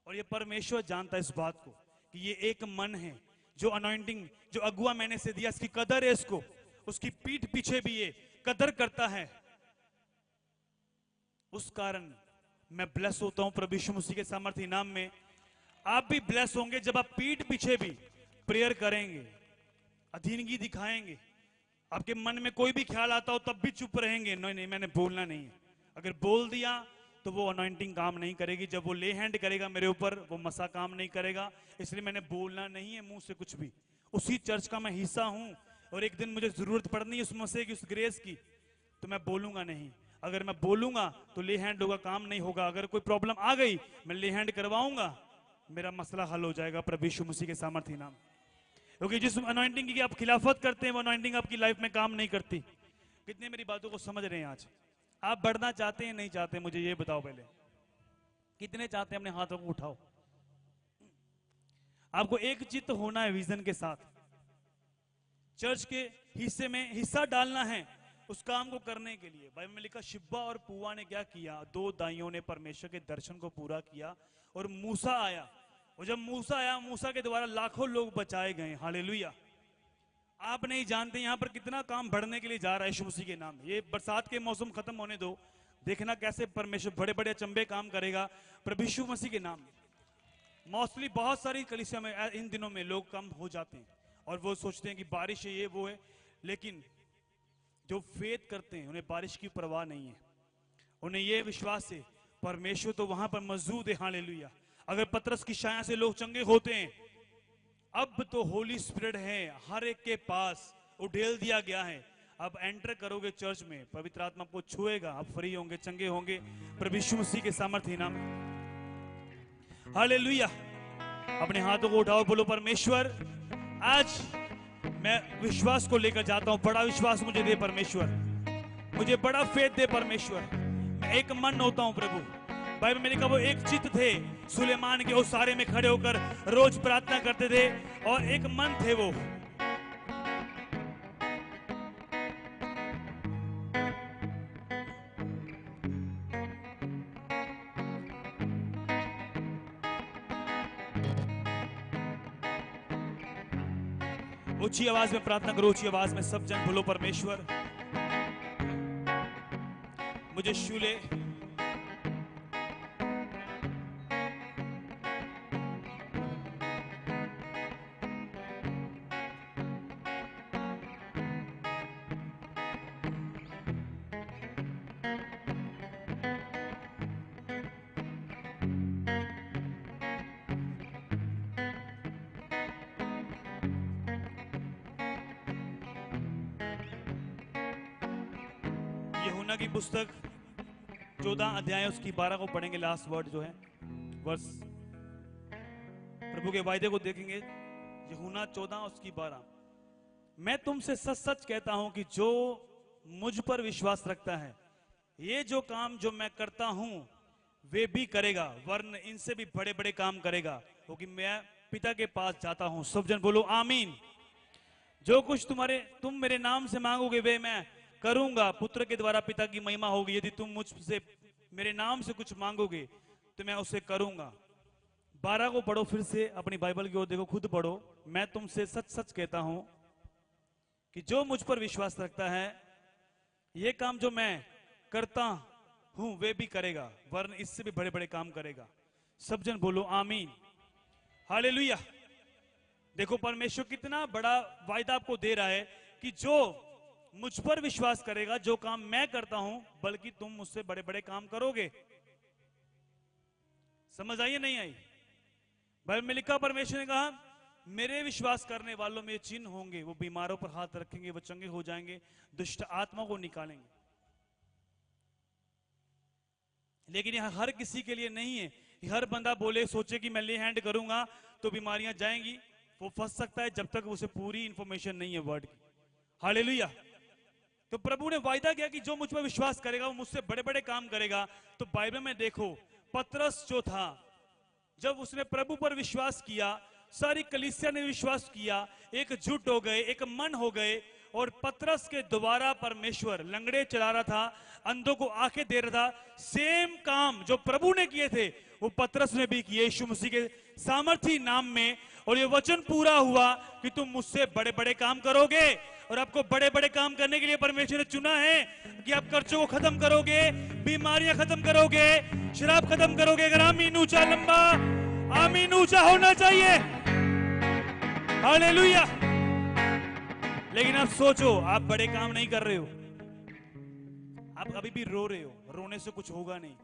और ये परमेश्वर जानता है इस बात को कि ये एक मन है। जो अनॉइंटिंग जो अगुआ मैंने से दिया, इसकी कदर है, इसको उसकी पीठ पीछे भी ये कदर करता है। उस कारण मैं ब्लेस होता हूं प्रभु यीशु मसीह के सामर्थ्य नाम में। आप भी ब्लेस होंगे जब आप पीठ पीछे भी प्रेयर करेंगे, अधीनगी दिखाएंगे। आपके मन में कोई भी ख्याल आता हो तब भी चुप रहेंगे, नहीं नहीं मैंने बोलना नहीं है। अगर बोल दिया तो वो अनॉइंटिंग काम नहीं करेगी। जब वो ले हैंड करेगा मेरे ऊपर, वो मसा काम नहीं करेगा। इसलिए मैंने बोलना नहीं है मुंह से कुछ भी। उसी चर्च का मैं हिस्सा हूं और एक दिन मुझे जरूरत पड़नी है उस मसीह की, उस ग्रेस की, तो मैं बोलूंगा नहीं। अगर मैं बोलूंगा तो ले हैंड होगा, काम नहीं होगा। अगर कोई प्रॉब्लम आ गई, मैं ले हैंड करवाऊंगा, मेरा मसला हल हो जाएगा प्रभु यीशु मसीह के सामर्थ्य नाम। क्योंकि जिस अनॉइंटिंग की आप खिलाफत करते हैं, वो अनॉइंटिंग आपकी लाइफ में काम नहीं करती। कितने मेरी बातों को समझ रहे हैं आज? आप बढ़ना चाहते हैं नहीं चाहते, मुझे ये बताओ पहले। कितने चाहते हैं? अपने हाथों को उठाओ। आपको एक चित्त होना है विजन के साथ, चर्च के हिस्से में हिस्सा डालना है उस काम को करने के लिए। बाइबल में लिखा, शिब्बा और पुआ ने क्या किया? दो दाइयों ने परमेश्वर के दर्शन को पूरा किया और मूसा आया। और जब मूसा आया, मूसा के द्वारा लाखों लोग बचाए गए। हालेलुया। आप नहीं जानते यहां पर कितना काम बढ़ने के लिए जा रहा है यीशु मसीह के नाम। ये बरसात के मौसम खत्म होने दो, देखना कैसे परमेश्वर बड़े बड़े अचंबे काम करेगा प्रभु यीशु मसीह के नाम। मोस्टली बहुत सारी कलीसिया में इन दिनों में लोग कम हो जाते हैं और वो सोचते हैं कि बारिश है, ये वो है। लेकिन जो फेथ करते हैं उन्हें बारिश की परवाह नहीं है। उन्हें ये विश्वास है परमेश्वर तो वहां पर मौजूद है। हालेलुया। अगर पतरस की छाया से लोग चंगे होते हैं, अब तो होली स्पिरिट है हर एक के पास, उड़ेल दिया गया है। अब एंटर करोगे चर्च में, पवित्र आत्मा को छुएगा, आप फ्री होंगे, चंगे होंगे प्रभु यीशु मसीह के सामर्थ्य नाम। हालेलुया। अपने हाथों को उठाओ, बोलो परमेश्वर आज मैं विश्वास को लेकर जाता हूं। बड़ा विश्वास मुझे दे परमेश्वर, मुझे बड़ा फेथ दे परमेश्वर। मैं एक मन होता हूं प्रभु। बाइबल में लिखा, वो एक चित्त थे सुलेमान के ओसारे में खड़े होकर रोज प्रार्थना करते थे और एक मन थे वो। ऊंची आवाज में प्रार्थना करो, ऊंची आवाज में सब जन बोलो, परमेश्वर मुझे शूले यूहन्ना की पुस्तक 14 अध्याय उसकी 12 को पढ़ेंगे। लास्ट वर्ड जो है वर्स, प्रभु के वायदे को देखेंगे। यूहन्ना 14 उसकी 12, मैं तुमसे सच सच कहता हूं कि जो मुझ पर विश्वास रखता है, ये जो काम जो मैं करता हूं वे भी करेगा, वरन इनसे भी बड़े बड़े काम करेगा, क्योंकि मैं पिता के पास जाता हूं। सब जन बोलो आमीन। जो कुछ तुम मेरे नाम से मांगोगे वे मैं करूंगा, पुत्र के द्वारा पिता की महिमा होगी। यदि तुम मुझसे मेरे नाम से कुछ मांगोगे तो मैं उसे करूंगा। 12 को पढ़ो फिर से, अपनी बाइबल की ओर देखो, खुद पढ़ो। मैं तुमसे सच सच कहता हूं कि जो मुझ पर विश्वास रखता है, ये काम जो मैं करता हूं वे भी करेगा, वरन इससे भी बड़े बड़े काम करेगा। सब जन बोलो आमीन। हालेलुया। देखो परमेश्वर कितना बड़ा वायदा आपको दे रहा है कि जो मुझ पर विश्वास करेगा, जो काम मैं करता हूं, बल्कि तुम मुझसे बड़े बड़े काम करोगे। समझ आई नहीं आई? बाइबल में लिखा, परमेश्वर ने कहा मेरे विश्वास करने वालों में चिन्ह होंगे, वो बीमारों पर हाथ रखेंगे, वो चंगे हो जाएंगे, दुष्ट आत्मा को निकालेंगे। लेकिन यह हर किसी के लिए नहीं है। हर बंदा बोले सोचे कि मैं ले हैंड करूंगा तो बीमारियां जाएंगी, वो फंस सकता है जब तक उसे पूरी इंफॉर्मेशन नहीं है वर्ड की। हालेलुया। तो प्रभु ने वायदा किया कि जो मुझ पर विश्वास करेगा वो मुझसे बड़े बड़े काम करेगा। तो बाइबल में देखो, पतरस जो था, जब उसने प्रभु पर विश्वास किया, सारी कलीसिया ने विश्वास किया, एकजुट हो गए, एक मन हो गए, और पतरस के द्वारा परमेश्वर लंगड़े चला रहा था, अंधों को आंखें दे रहा था। सेम काम जो प्रभु ने किए थे वो पतरस ने भी किए यीशु मसीह के सामर्थी नाम में। और ये वचन पूरा हुआ कि तुम मुझसे बड़े बड़े काम करोगे। और आपको बड़े बड़े काम करने के लिए परमेश्वर ने चुना है कि आप कर्जों को खत्म करोगे, बीमारियां खत्म करोगे, शराब खत्म करोगे। अगर आमीन ऊंचा लंबा आमीन ऊंचा होना चाहिए। हालेलुया। लेकिन आप सोचो, आप बड़े काम नहीं कर रहे हो, आप अभी भी रो रहे हो। रोने से कुछ होगा नहीं,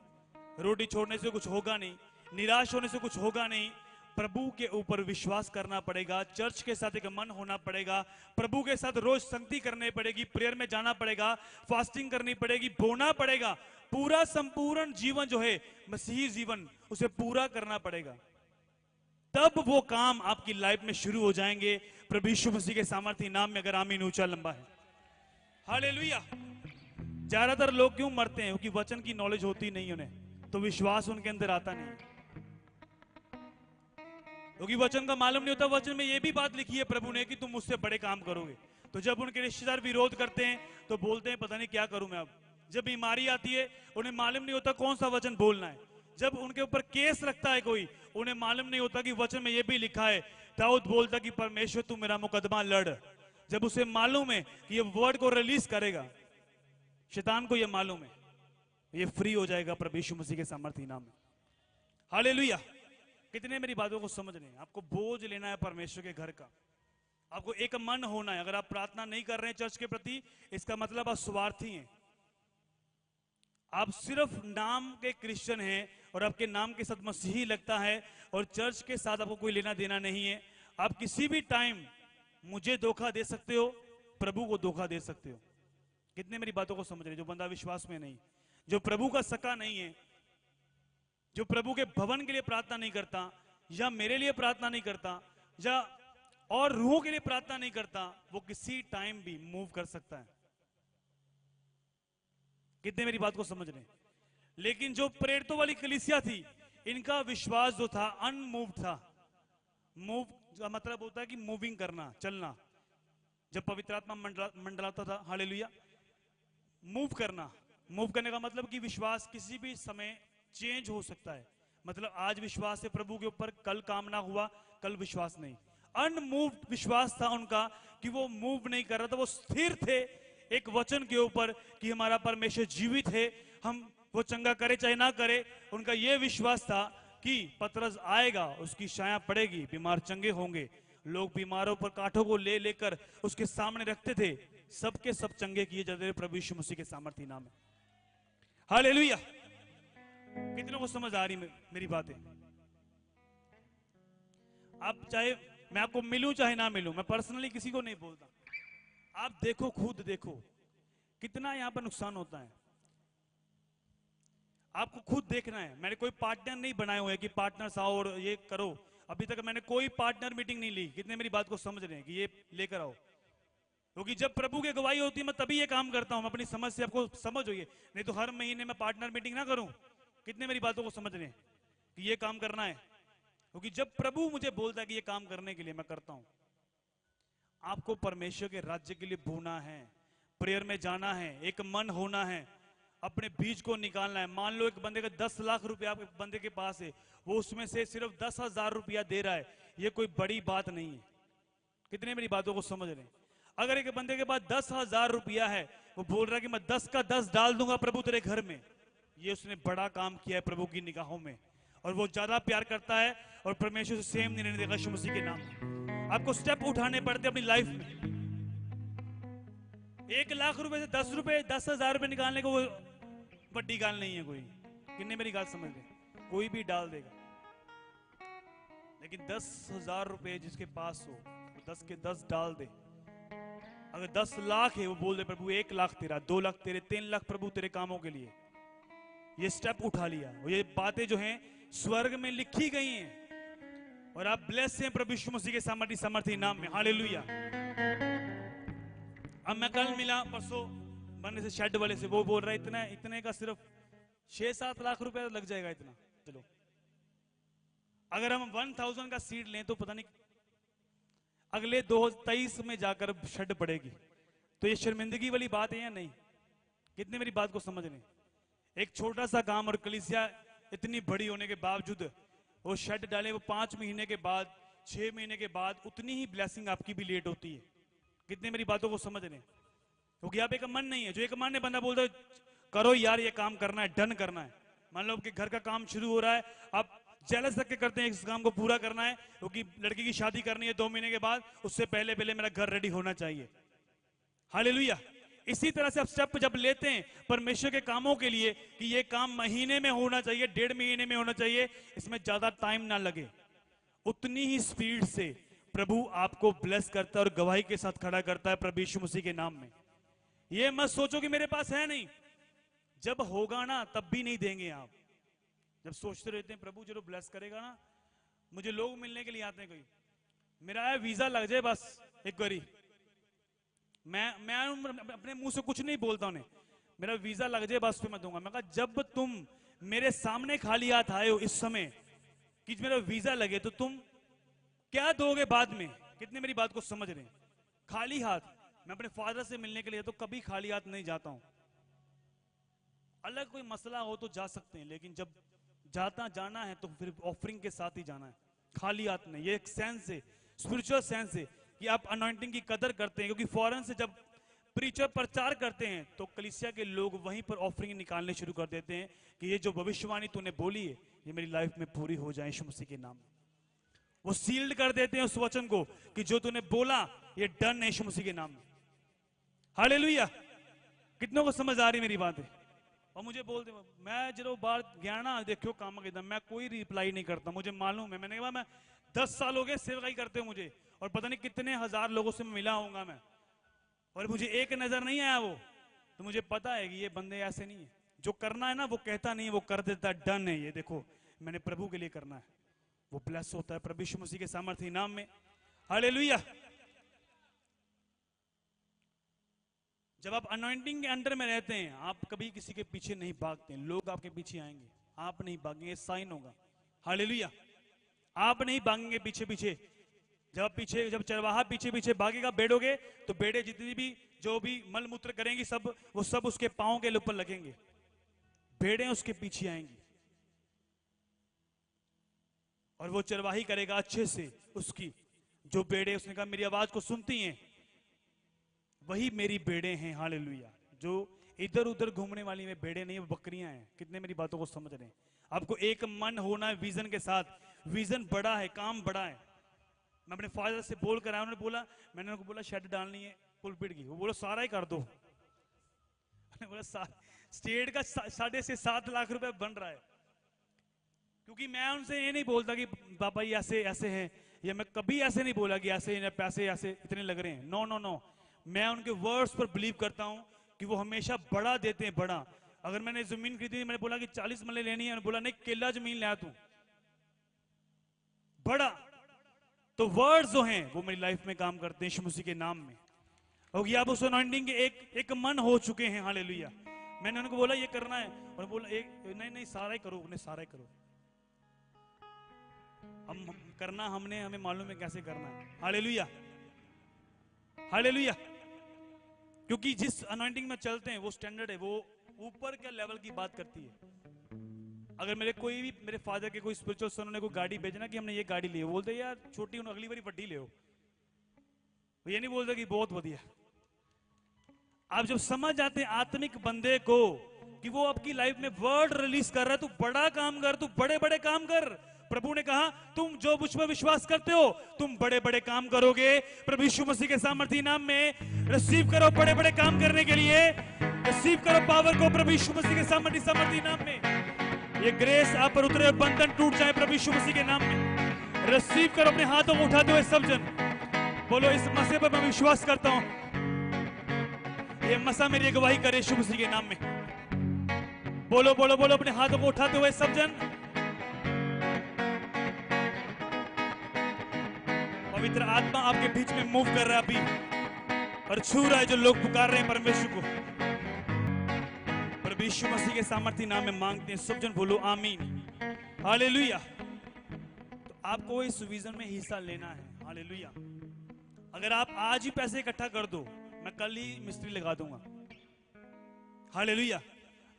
रोटी छोड़ने से कुछ होगा नहीं, निराश होने से कुछ होगा नहीं। प्रभु के ऊपर विश्वास करना पड़ेगा, चर्च के साथ एक मन होना पड़ेगा, प्रभु के साथ रोज संगति करनी पड़ेगी, प्रेयर में जाना पड़ेगा, फास्टिंग करनी पड़ेगी, बोना पड़ेगा। पूरा संपूर्ण जीवन जो है मसीही जीवन, उसे पूरा करना पड़ेगा। तब वो काम आपकी लाइफ में शुरू हो जाएंगे प्रभु यीशु मसीह के सामर्थ्य नाम में। अगर आमीन ऊंचा लंबा है। हालेलुया। ज्यादातर लोग क्यों मरते हैं? क्योंकि वचन की नॉलेज होती नहीं उन्हें, तो विश्वास उनके अंदर आता नहीं। क्योंकि वचन का मालूम नहीं होता। वचन में ये भी बात लिखी है प्रभु ने कि तुम मुझसे बड़े काम करोगे। तो जब उनके रिश्तेदार विरोध करते हैं तो बोलते हैं पता नहीं क्या करूं मैं अब। जब बीमारी आती है उन्हें मालूम नहीं होता कौन सा वचन बोलना है। जब उनके ऊपर केस रखता है कोई, उन्हें मालूम नहीं होता कि वचन में यह भी लिखा है, दाऊद बोलता कि परमेश्वर तू मेरा मुकदमा लड़। जब उसे मालूम है कि ये वर्ड को रिलीज करेगा, शैतान को यह मालूम है, ये फ्री हो जाएगा प्रभु यीशु मसीह के सामर्थ्य नाम में। हालेलुया। कितने मेरी बातों को समझ रहे हैं? आपको बोझ लेना है परमेश्वर के घर का, आपको एक मन होना है। अगर आप प्रार्थना नहीं कर रहे हैं चर्च के प्रति, इसका मतलब आप स्वार्थी हैं। आप सिर्फ नाम के क्रिश्चियन हैं और आपके नाम के साथ मसीही लगता है और चर्च के साथ आपको कोई लेना देना नहीं है। आप किसी भी टाइम मुझे धोखा दे सकते हो, प्रभु को धोखा दे सकते हो। कितने मेरी बातों को समझ रहे? जो बंदा विश्वास में नहीं, जो प्रभु का सका नहीं है, जो प्रभु के भवन के लिए प्रार्थना नहीं करता, या मेरे लिए प्रार्थना नहीं करता, या और रूहों के लिए प्रार्थना नहीं करता, वो किसी टाइम भी मूव कर सकता है। कितने मेरी बात को समझ रहे हैं? लेकिन जो प्रेरितों वाली कलीसिया थी, इनका विश्वास जो था अनमूव्ड था। मूव का मतलब होता है कि मूविंग करना, चलना। जब पवित्र आत्मा मंडलाता था, हालेलुया, मूव करना। मूव करने का मतलब कि विश्वास किसी भी समय चेंज हो सकता है। मतलब आज विश्वास है प्रभु के ऊपर, कल काम ना हुआ, कल विश्वास नहीं। अनमूव्ड विश्वास था उनका कि वो मूव नहीं कर रहा था, वो स्थिर थे एक वचन के ऊपर कि हमारा परमेश्वर जीवित है, हम वो चंगा करे चाहे ना करे। उनका यह विश्वास था कि पतरस आएगा, उसकी छाया पड़ेगी, बीमार चंगे होंगे। लोग बीमारों पर कांटों को ले लेकर उसके सामने रखते थे, सबके सब चंगे किए जाते थे प्रभु यीशु मसीह के सामर्थ्य नाम में। हालेलुया। कितनों को समझ आ रही मेरी बातें? आप चाहे मैं आपको मिलूं चाहे ना मिलूं, मैं पर्सनली किसी को नहीं बोलता। आप देखो, खुद देखो कितना यहां पर नुकसान होता है। आपको खुद देखना है। मैंने कोई पार्टनर नहीं बनाए हुए कि पार्टनर्स आओ और ये करो। अभी तक मैंने कोई पार्टनर मीटिंग नहीं ली। कितने मेरी बात को समझ रहे हैं कि ये लेकर आओ? क्योंकि जब प्रभु की गवाही होती है मैं तभी ये काम करता हूं। अपनी समझ से आपको समझ होइए, नहीं तो हर महीने मैं पार्टनर मीटिंग ना करूं। कितने मेरी बातों को समझ रहे हैं कि ये काम करना है? क्योंकि जब प्रभु मुझे बोलता है कि ये काम करने के लिए, मैं करता हूं। आपको परमेश्वर के राज्य के लिए बोना है, प्रेयर में जाना है, एक मन होना है, अपने बीज को निकालना है। मान लो एक बंदे का 10 लाख रुपया आपके बंदे के पास है, वो उसमें से सिर्फ 10,000 रुपया दे रहा है, ये कोई बड़ी बात नहीं है। कितने मेरी बातों को समझ रहे हैं? अगर एक बंदे के पास 10,000 रुपया है, वो बोल रहा है कि मैं 10 का 10 डाल दूंगा प्रभु तेरे घर में, ये उसने बड़ा काम किया है प्रभु की निगाहों में, और वो ज्यादा प्यार करता है और परमेश्वर से सेम निर्णय देगा यीशु मसीह के नाम। आपको स्टेप उठाने पड़ते अपनी लाइफ में। 1 लाख रुपए से 10 रुपए 10,000 रुपए निकालने को वो बड़ी गाल नहीं है कोई। किन्ने मेरी गाल समझ ले, कोई भी डाल देगा। लेकिन 10,000 रुपए जिसके पास हो, 10 के 10 डाल दे। अगर 10 लाख है, वो बोल दे प्रभु 1 लाख तेरा, 2 लाख तेरे, 3 लाख प्रभु तेरे कामों के लिए। ये स्टेप उठा लिया, और ये बातें जो हैं स्वर्ग में लिखी गई हैं, और आप ब्लेस हैं प्रभु यीशु मसीह के सामर्थी नाम में। हालेलुया। अब मैं कल मिला परसों बनने से शेड वाले से, वो बोल रहा है इतने का सिर्फ 6-7 लाख रुपए लग जाएगा इतना। चलो अगर हम 1000 का सीड लें तो पता नहीं अगले 2023 में जाकर शेड पड़ेगी। तो ये शर्मिंदगी वाली बात है या नहीं? कितने मेरी बात को समझ रहे? एक छोटा सा काम और कलीसिया इतनी बड़ी होने के बावजूद वो शेड डाले, वो 5 महीने के बाद 6 महीने के बाद उतनी ही ब्लेसिंग आपकी भी लेट होती है। कितने मेरी बातों को समझ रहे? क्योंकि आप एक मन नहीं है, जो एक मन ने बंदा बोलता है करो यार ये काम करना है, डन करना है। मान लो आपके घर का काम शुरू हो रहा है, आप जेलस रख के करते हैं, इस काम को पूरा करना है क्योंकि लड़की की शादी करनी है 2 महीने के बाद, उससे पहले पहले मेरा घर रेडी होना चाहिए। हालेलुया। इसी तरह से आप स्टेप जब लेते हैं परमेश्वर के कामों के लिए कि ये काम महीने में होना चाहिए, 1.5 महीने में होना चाहिए, इसमें ज्यादा टाइम ना लगे, उतनी ही स्पीड से प्रभु आपको ब्लेस करता है और गवाही के साथ खड़ा करता है प्रभु यीशु मसीह के नाम में। ये मत सोचो कि मेरे पास है नहीं, जब होगा ना तब भी नहीं देंगे आप। जब सोचते रहते हैं प्रभु जरूर ब्लेस करेगा ना, मुझे लोग मिलने के लिए आते हैं, कोई मेरा वीजा लग जाए बस एक बारी, मैं अपने मुंह से कुछ नहीं बोलता उन्हें, मेरा वीजा लग जाए बस फिर मैं दूंगा। मैं कहा जब तुम मेरे सामने खाली हाथ आए हो इस समय कि मेरा वीजा लगे, तो तुम क्या दोगे बाद में? कितने मेरी बात को समझ रहे हैं? खाली हाथ मैं अपने फादर से मिलने के लिए तो कभी खाली हाथ नहीं जाता हूं। अलग कोई मसला हो तो जा सकते हैं, लेकिन जब जाना है तो फिर ऑफरिंग के साथ ही जाना है, खाली हाथ नहीं। ये एक सेंस है, स्पिरिचुअल सेंस है कि आप अनॉइंटिंग की कदर करते हैं। क्योंकि फौरन से जब प्रीचर प्रचार करते हैं तो कलीसिया के लोग वहीं पर ऑफरिंग निकालने शुरू कर देते हैं कि ये जो भविष्यवाणी तूने बोली है ये मेरी लाइफ में पूरी हो जाए यीशु मसीह के नाम में। वो सील्ड कर देते हैं उस वचन को कि जो तूने बोला ये डन है यीशु मसीह के नाम में। हालेलुया। कितनों को समझ आ रही मेरी बात है? और मुझे बोलते मैं जब बाहर गया ना, देखो काम के मैं कोई रिप्लाई नहीं करता, मुझे मालूम है। मैंने कहा मैं 10 साल हो गए सेवकाई करते हो मुझे, और पता नहीं कितने हजार लोगों से मिला होऊंगा मैं, और मुझे एक नजर नहीं आया वो। तो मुझे पता है कि ये बंदे ऐसे नहीं है, जो करना है ना वो कहता नहीं, वो कर देता, डन है। ये देखो मैंने प्रभु के लिए करना है, वो ब्लेस होता है प्रभु यीशु मसीह के सामर्थी नाम में। हालेलुया। जब आप अनॉइंटिंग के अंडर में रहते हैं आप कभी किसी के पीछे नहीं भागते हैं, लोग आपके पीछे आएंगे, आप नहीं भागेंगे, साइन होगा। हालेलुया। आप नहीं भागेंगे पीछे पीछे। जब चरवाहा पीछे पीछे भागेगा बेड़ोगे, तो बेड़े जितनी भी जो भी मल मूत्र करेंगी वो सब उसके पांव के ऊपर लगेंगे, भेड़ें उसके पीछे आएंगी, और वो चरवाही करेगा अच्छे से उसकी। जो बेड़े उसने कहा मेरी आवाज को सुनती हैं वही मेरी बेड़े हैं। हालेलुया। जो इधर उधर घूमने वाली में बेड़े नहीं, वो बकरियां हैं। कितने मेरी बातों को समझ रहे हैं? आपको एक मन होना है विजन के साथ। विजन बड़ा है, काम बड़ा है। मैं अपने फादर से बोल कर आया, उन्होंने बोला, मैंने उनको बोला शेड डालनी है पुलपिट की, वो बोला सारा ही कर दो। मैंने बोला स्टेट का 7.5 लाख रुपए बन रहा है। क्योंकि मैं उनसे ये नहीं बोलता कि बाबा ये ऐसे ऐसे है, या मैं कभी ऐसे नहीं बोला कि ऐसे पैसे ऐसे इतने लग रहे हैं। नो नो नो, मैं उनके वर्ड्स पर बिलीव करता हूं कि वो हमेशा बड़ा देते हैं, बड़ा। अगर मैंने जमीन खरीदी, मैंने बोला कि 40 मरले लेनी है, मैंने बोला नहीं केला जमीन लाया तू, बड़ा। तो वर्ड्स जो हैं वो मेरी लाइफ में काम करते हैं यीशु मसीह के नाम में। और आप उस अनॉइंटिंग के एक मन हो चुके हैं। हालेलुया। मैंने उनको बोला ये करना है, और बोला नहीं सारा ही करो, उन्हें सारा ही करो। हम करना हमें मालूम है कैसे करना है। हालेलुया। हालेलुया। क्योंकि जिस अनॉइंटिंग में चलते हैं वो स्टैंडर्ड है, वो ऊपर के लेवल की बात करती है। अगर मेरे फादर के कोई स्पिरिचुअल सन ने कोई गाड़ी भेजना कि हमने ये गाड़ी ली, बोलते यार छोटी अगली बारी बड़ी ले, ये नहीं बोलते कि बहुत बढ़िया। आप जब समझ जाते हैं आत्मिक बंदे को कि वो आपकी लाइफ में वर्ड रिलीज कर रहा है, तू बड़ा काम कर, तू बड़े बड़े काम कर। प्रभु ने कहा तुम जो मुझ पर विश्वास करते हो तुम बड़े बड़े काम करोगे प्रभु यीशु मसीह के सामर्थी नाम में। रिसीव करो बड़े बड़े काम करने के लिए, रिसीव करो पावर को प्रभु यीशु मसीह के सामर्थी नाम में। ये ग्रेस आप पर उतरे और बंधन टूट जाए प्रभु यीशु मसीह के नाम में। रिसीव करो, अपने हाथों को उठाते हुए सब जन बोलो, इस मसीह पर मैं विश्वास करता हूं, ये मसीह मेरी अगुवाई करे यीशु मसीह के नाम में। बोलो बोलो बोलो, अपने हाथों को उठाते हुए सब जन। पवित्र आत्मा आपके बीच में मूव कर रहा है अभी और छू रहा है जो लोग पुकार रहे हैं परमेश्वर को। प्रभु यीशु मसीह के सामर्थी नाम में मांगते हैं सब जन, बोलो आमीन, हालेलुया। तो आपको इस विजन में हिस्सा लेना है, हालेलुया। अगर आप आज ही पैसे इकट्ठा कर दो, मैं कल ही मिस्त्री लगा दूंगा, हालेलुया।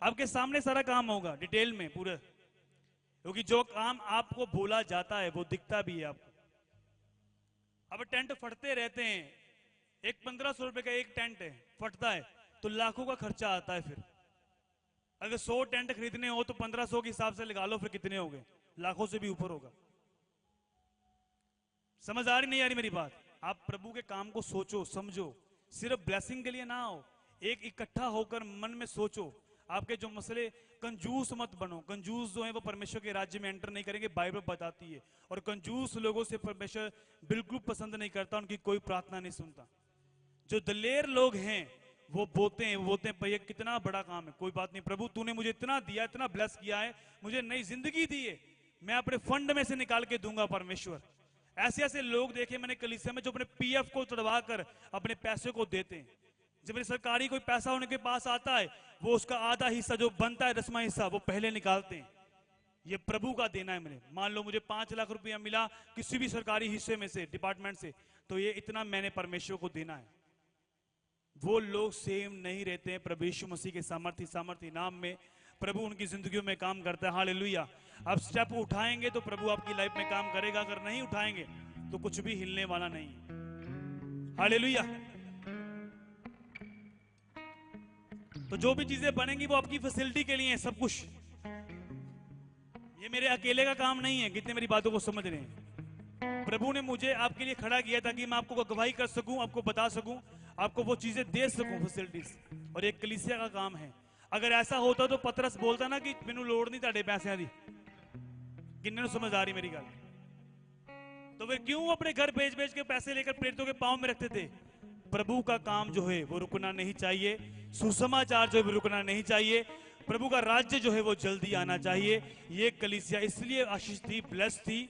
आपके सामने सारा काम होगा डिटेल में पूरा, क्योंकि जो काम आपको बोला जाता है वो दिखता भी है आपको। अब टेंट फटते रहते हैं, एक 1500 रुपए का एक टेंट है, फटता है तो लाखों का खर्चा आता है। फिर अगर 100 टेंट खरीदने हो तो 1500 के हिसाब से लगा लो, फिर कितने हो गए, लाखों से भी ऊपर होगा। समझ आ रही नहीं आ रही मेरी बात? आप प्रभु के काम को सोचो समझो, सिर्फ ब्लेसिंग के लिए ना हो, एक इकट्ठा होकर मन में सोचो। आपके जो मसले, कंजूस मत बनो। कंजूस जो है वो परमेश्वर के राज्य में एंटर नहीं करेंगे, बाइबल बताती है। और कंजूस लोगों से परमेश्वर बिल्कुल पसंद नहीं करता, उनकी कोई प्रार्थना नहीं सुनता। जो दलेर लोग हैं वो बोलते हैं भैया कितना बड़ा काम है, कोई बात नहीं प्रभु तूने मुझे इतना दिया, इतना ब्लेस किया है, मुझे नई जिंदगी दी है, मैं अपने फंड में से निकाल के दूंगा परमेश्वर। ऐसे ऐसे लोग देखे मैंने कलीसिया में जो अपने पीएफ को चढ़वा कर अपने पैसे को देते हैं। जब सरकारी कोई पैसा उनके पास आता है, वो उसका आधा हिस्सा जो बनता है 10वां हिस्सा वो पहले निकालते हैं। ये प्रभु का देना है। मैंने मान लो मुझे 5 लाख रुपया मिला किसी भी सरकारी हिस्से में से, डिपार्टमेंट से, तो ये इतना मैंने परमेश्वर को देना है। वो लोग सेम नहीं रहते हैं प्रभु यीशु मसीह के सामर्थी नाम में। प्रभु उनकी जिंदगियों में काम करता है, हालेलुया। आप स्टेप उठाएंगे तो प्रभु आपकी लाइफ में काम करेगा, अगर नहीं उठाएंगे तो कुछ भी हिलने वाला नहीं, हालेलुया। तो जो भी चीजें बनेंगी वो आपकी फैसिलिटी के लिए है, सब कुछ। ये मेरे अकेले का काम नहीं है। कितने मेरी बातों को समझ रहे हैं? प्रभु ने मुझे आपके लिए खड़ा किया ताकि मैं आपको गवाही कर सकूं, आपको बता सकूं, आपको वो चीजें दे सकूं, फैसिलिटीज। और एक कलीसिया का काम है। अगर ऐसा होता तो पतरस बोलता ना कि मैनू लोड़ नहीं ताड़े पैसों की। किन्ने समझ आ रही मेरी गल? तो वे क्यों अपने घर बेच बेच के पैसे लेकर प्रेरितों के पांव में रखते थे? प्रभु का काम जो है वो रुकना नहीं चाहिए, सुसमाचार जो है वो रुकना नहीं चाहिए, प्रभु का राज्य जो है वो जल्दी आना चाहिए। ये कलीसिया इसलिए आशीष थी, ब्लेस थी,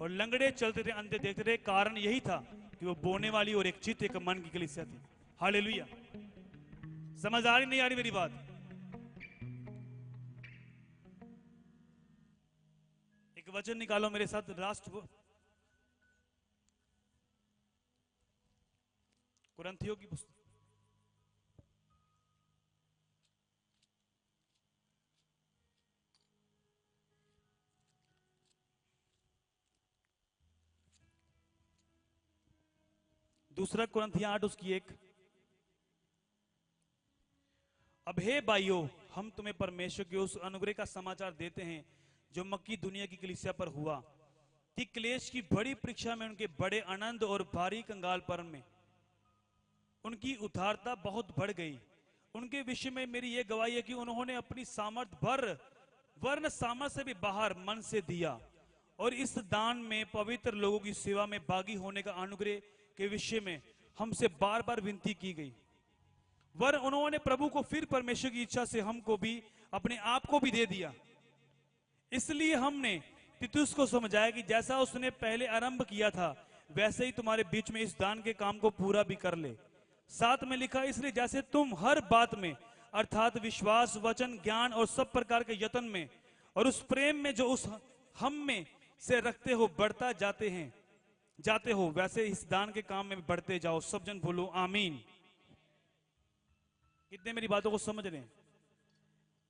और लंगड़े चलते थे, अंधे देखते थे। कारण यही था कि वो बोने वाली और एक चित्त एक मन की कलीसिया थी, हालेलुया। समझ आ रही नहीं आ रही मेरी बात? एक वचन निकालो मेरे साथ, राष्ट्र कुरिन्थियों की पुस्तक, दूसरा कुरिन्थियों 8 उसकी 1। अब हे भाइयों, हम तुम्हें परमेश्वर के उस अनुग्रह का समाचार देते हैं जो मक्की दुनिया की कलीसिया पर हुआ, कि क्लेश की बड़ी परीक्षा में उनके बड़े आनंद और भारी कंगालपन में उनकी उदारता बहुत बढ़ गई। उनके विषय में मेरी यह गवाही है कि उन्होंने अपनी सामर्थ भर वर्ण सामर्थ से भी बाहर मन से दिया, और इस दान में पवित्र लोगों की सेवा में भागी होने का अनुग्रह के विषय में हमसे बार बार विनती की गई। वर उन्होंने प्रभु को फिर परमेश्वर की इच्छा से हमको भी अपने आप को भी दे दिया। इसलिए हमने तीतुस को समझाया कि जैसा उसने पहले आरंभ किया था वैसे ही तुम्हारे बीच में इस दान के काम को पूरा भी कर ले। साथ में लिखा, इसलिए जैसे तुम हर बात में अर्थात विश्वास, वचन, ज्ञान और सब प्रकार के यत्न में और उस प्रेम में जो उस हम में से रखते हो बढ़ता जाते हो, वैसे इस दान के काम में बढ़ते जाओ। सब जन बोलो आमीन। कितने मेरी बातों को समझ रहे हैं?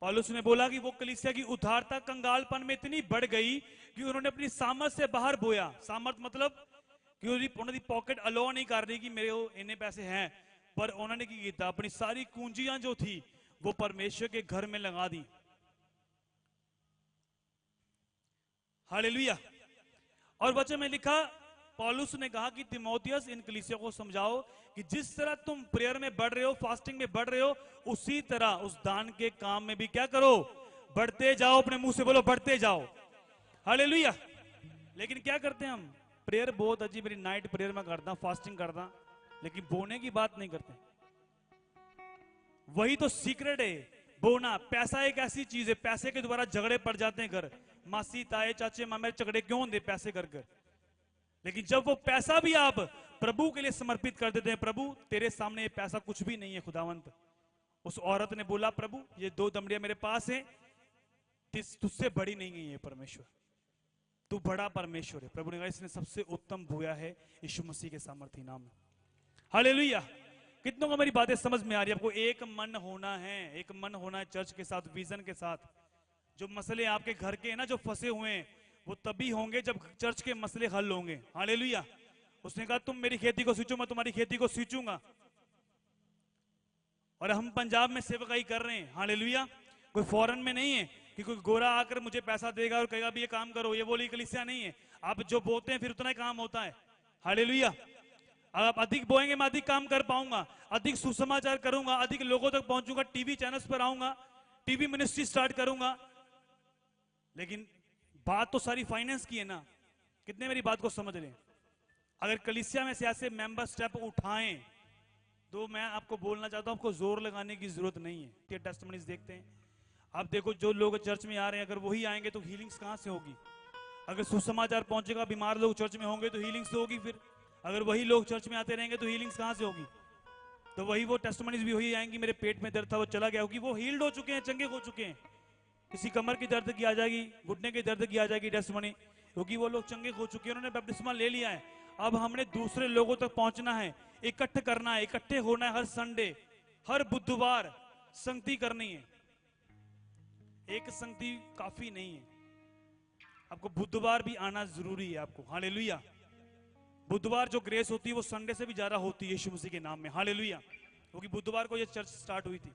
पौलुस ने बोला कि वो कलीसिया की उदारता कंगालपन में इतनी बढ़ गई कि उन्होंने अपनी सामर्थ से बाहर बोया। सामर्थ मतलब कि उन्होंने पॉकेट अलो नहीं कर रही कि मेरे इन्ने पैसे हैं, पर उन्होंने की किया, अपनी सारी कुंजियां जो थी वो परमेश्वर के घर में लगा दी, हालेलुया। और वचन में लिखा पौलुस ने कहा कि तिमोथियस इन कलीसिया को समझाओ कि जिस तरह तुम प्रेयर में बढ़ रहे हो, फास्टिंग में बढ़ रहे हो, उसी तरह उस दान के काम में भी क्या करो, बढ़ते जाओ। अपने मुंह से बोलो बढ़ते जाओ। हालेलुया। लेकिन क्या करते हैं हम, प्रेयर बहुत अजीब, मेरी नाइट प्रेयर में करता, फास्टिंग करता, लेकिन बोने की बात नहीं करते। वही तो सीक्रेट है, बोना। पैसा एक ऐसी चीज है, पैसे के द्वारा झगड़े पड़ जाते हैं घर, मासी ताए चाचे मामे झगड़े क्यों होते पैसे कर कर। लेकिन जब वो पैसा भी आप प्रभु के लिए समर्पित कर देते हैं, प्रभु तेरे सामने ये पैसा कुछ भी नहीं है खुदावंत। उस औरत ने बोला, प्रभु ये 2 दमड़ियां मेरे पास हैं, तुझसे बड़ी नहीं है ये परमेश्वर, तू बड़ा परमेश्वर है। प्रभु ने कहा इसने सबसे उत्तम बोया है यीशु मसीह के सामर्थी नाम में। हालेलुया। कितनों को मेरी बातें समझ में आ रही है? आपको एक मन होना है, एक मन होना है चर्च के साथ, विजन के साथ। जो मसले आपके घर के हैं ना, जो फंसे हुए हैं, वो तभी होंगे जब चर्च के मसले हल होंगे। हालेलुया। उसने कहा तुम मेरी खेती को सींचो, मैं तुम्हारी खेती को सींचूंगा। और हम पंजाब में सेवकाई कर रहे हैं। हालेलुया। कोई फॉरेन में नहीं है कि कोई गोरा आकर मुझे पैसा देगा और कहेगा भी ये काम करो, ये बोली कलीसिया नहीं है। आप जो बोते हैं फिर उतना ही काम होता है। हालेलुया। आप अधिक बोएंगे, मैं अधिक काम कर पाऊंगा, अधिक सुसमाचार करूंगा, अधिक लोगों तक पहुंचूंगा, टीवी चैनल्स पर आऊंगा, टीवी मिनिस्ट्री स्टार्ट करूंगा। लेकिन बात तो सारी फाइनेंस की है ना। कितने मेरी बात को समझ रहे हैं? अगर कलीसिया में से ऐसे मेंबर स्टेप उठाएं तो मैं आपको बोलना चाहता हूं, आपको जोर लगाने की जरूरत नहीं है। ये टेस्टिमनीज देखते हैं आप, देखो जो लोग चर्च में आ रहे हैं, अगर वही आएंगे तो हीलिंग्स कहां से होगी? अगर सुसमाचार पहुंचेगा, बीमार लोग चर्च में होंगे तो हीलिंग्स तो होगी। फिर अगर वही लोग चर्च में आते रहेंगे तो हीलिंग्स कहां से होगी? तो वही वो टेस्टिमनीज भी वही आएंगी, मेरे पेट में दर्द था वो चला गया, क्योंकि वो हील्ड हो चुके हैं, चंगे हो चुके हैं। किसी कमर की दर्द की आ जाएगी, घुटने की दर्द की आ जाएगी टेस्टिमनी, क्योंकि वो लोग चंगे हो चुके हैं, उन्होंने बपतिस्मा ले लिया है। अब हमने दूसरे लोगों तक पहुंचना है, इकट्ठे करना है, इकट्ठे होना है। हर संडे, हर बुधवार संगति करनी है। एक संगति काफी नहीं है, आपको बुधवार भी आना जरूरी है आपको। हालेलुया। बुधवार जो ग्रेस होती है वो संडे से भी ज्यादा होती है यीशु मसीह के नाम में। हालेलुया। क्योंकि बुधवार को ये चर्च स्टार्ट हुई थी।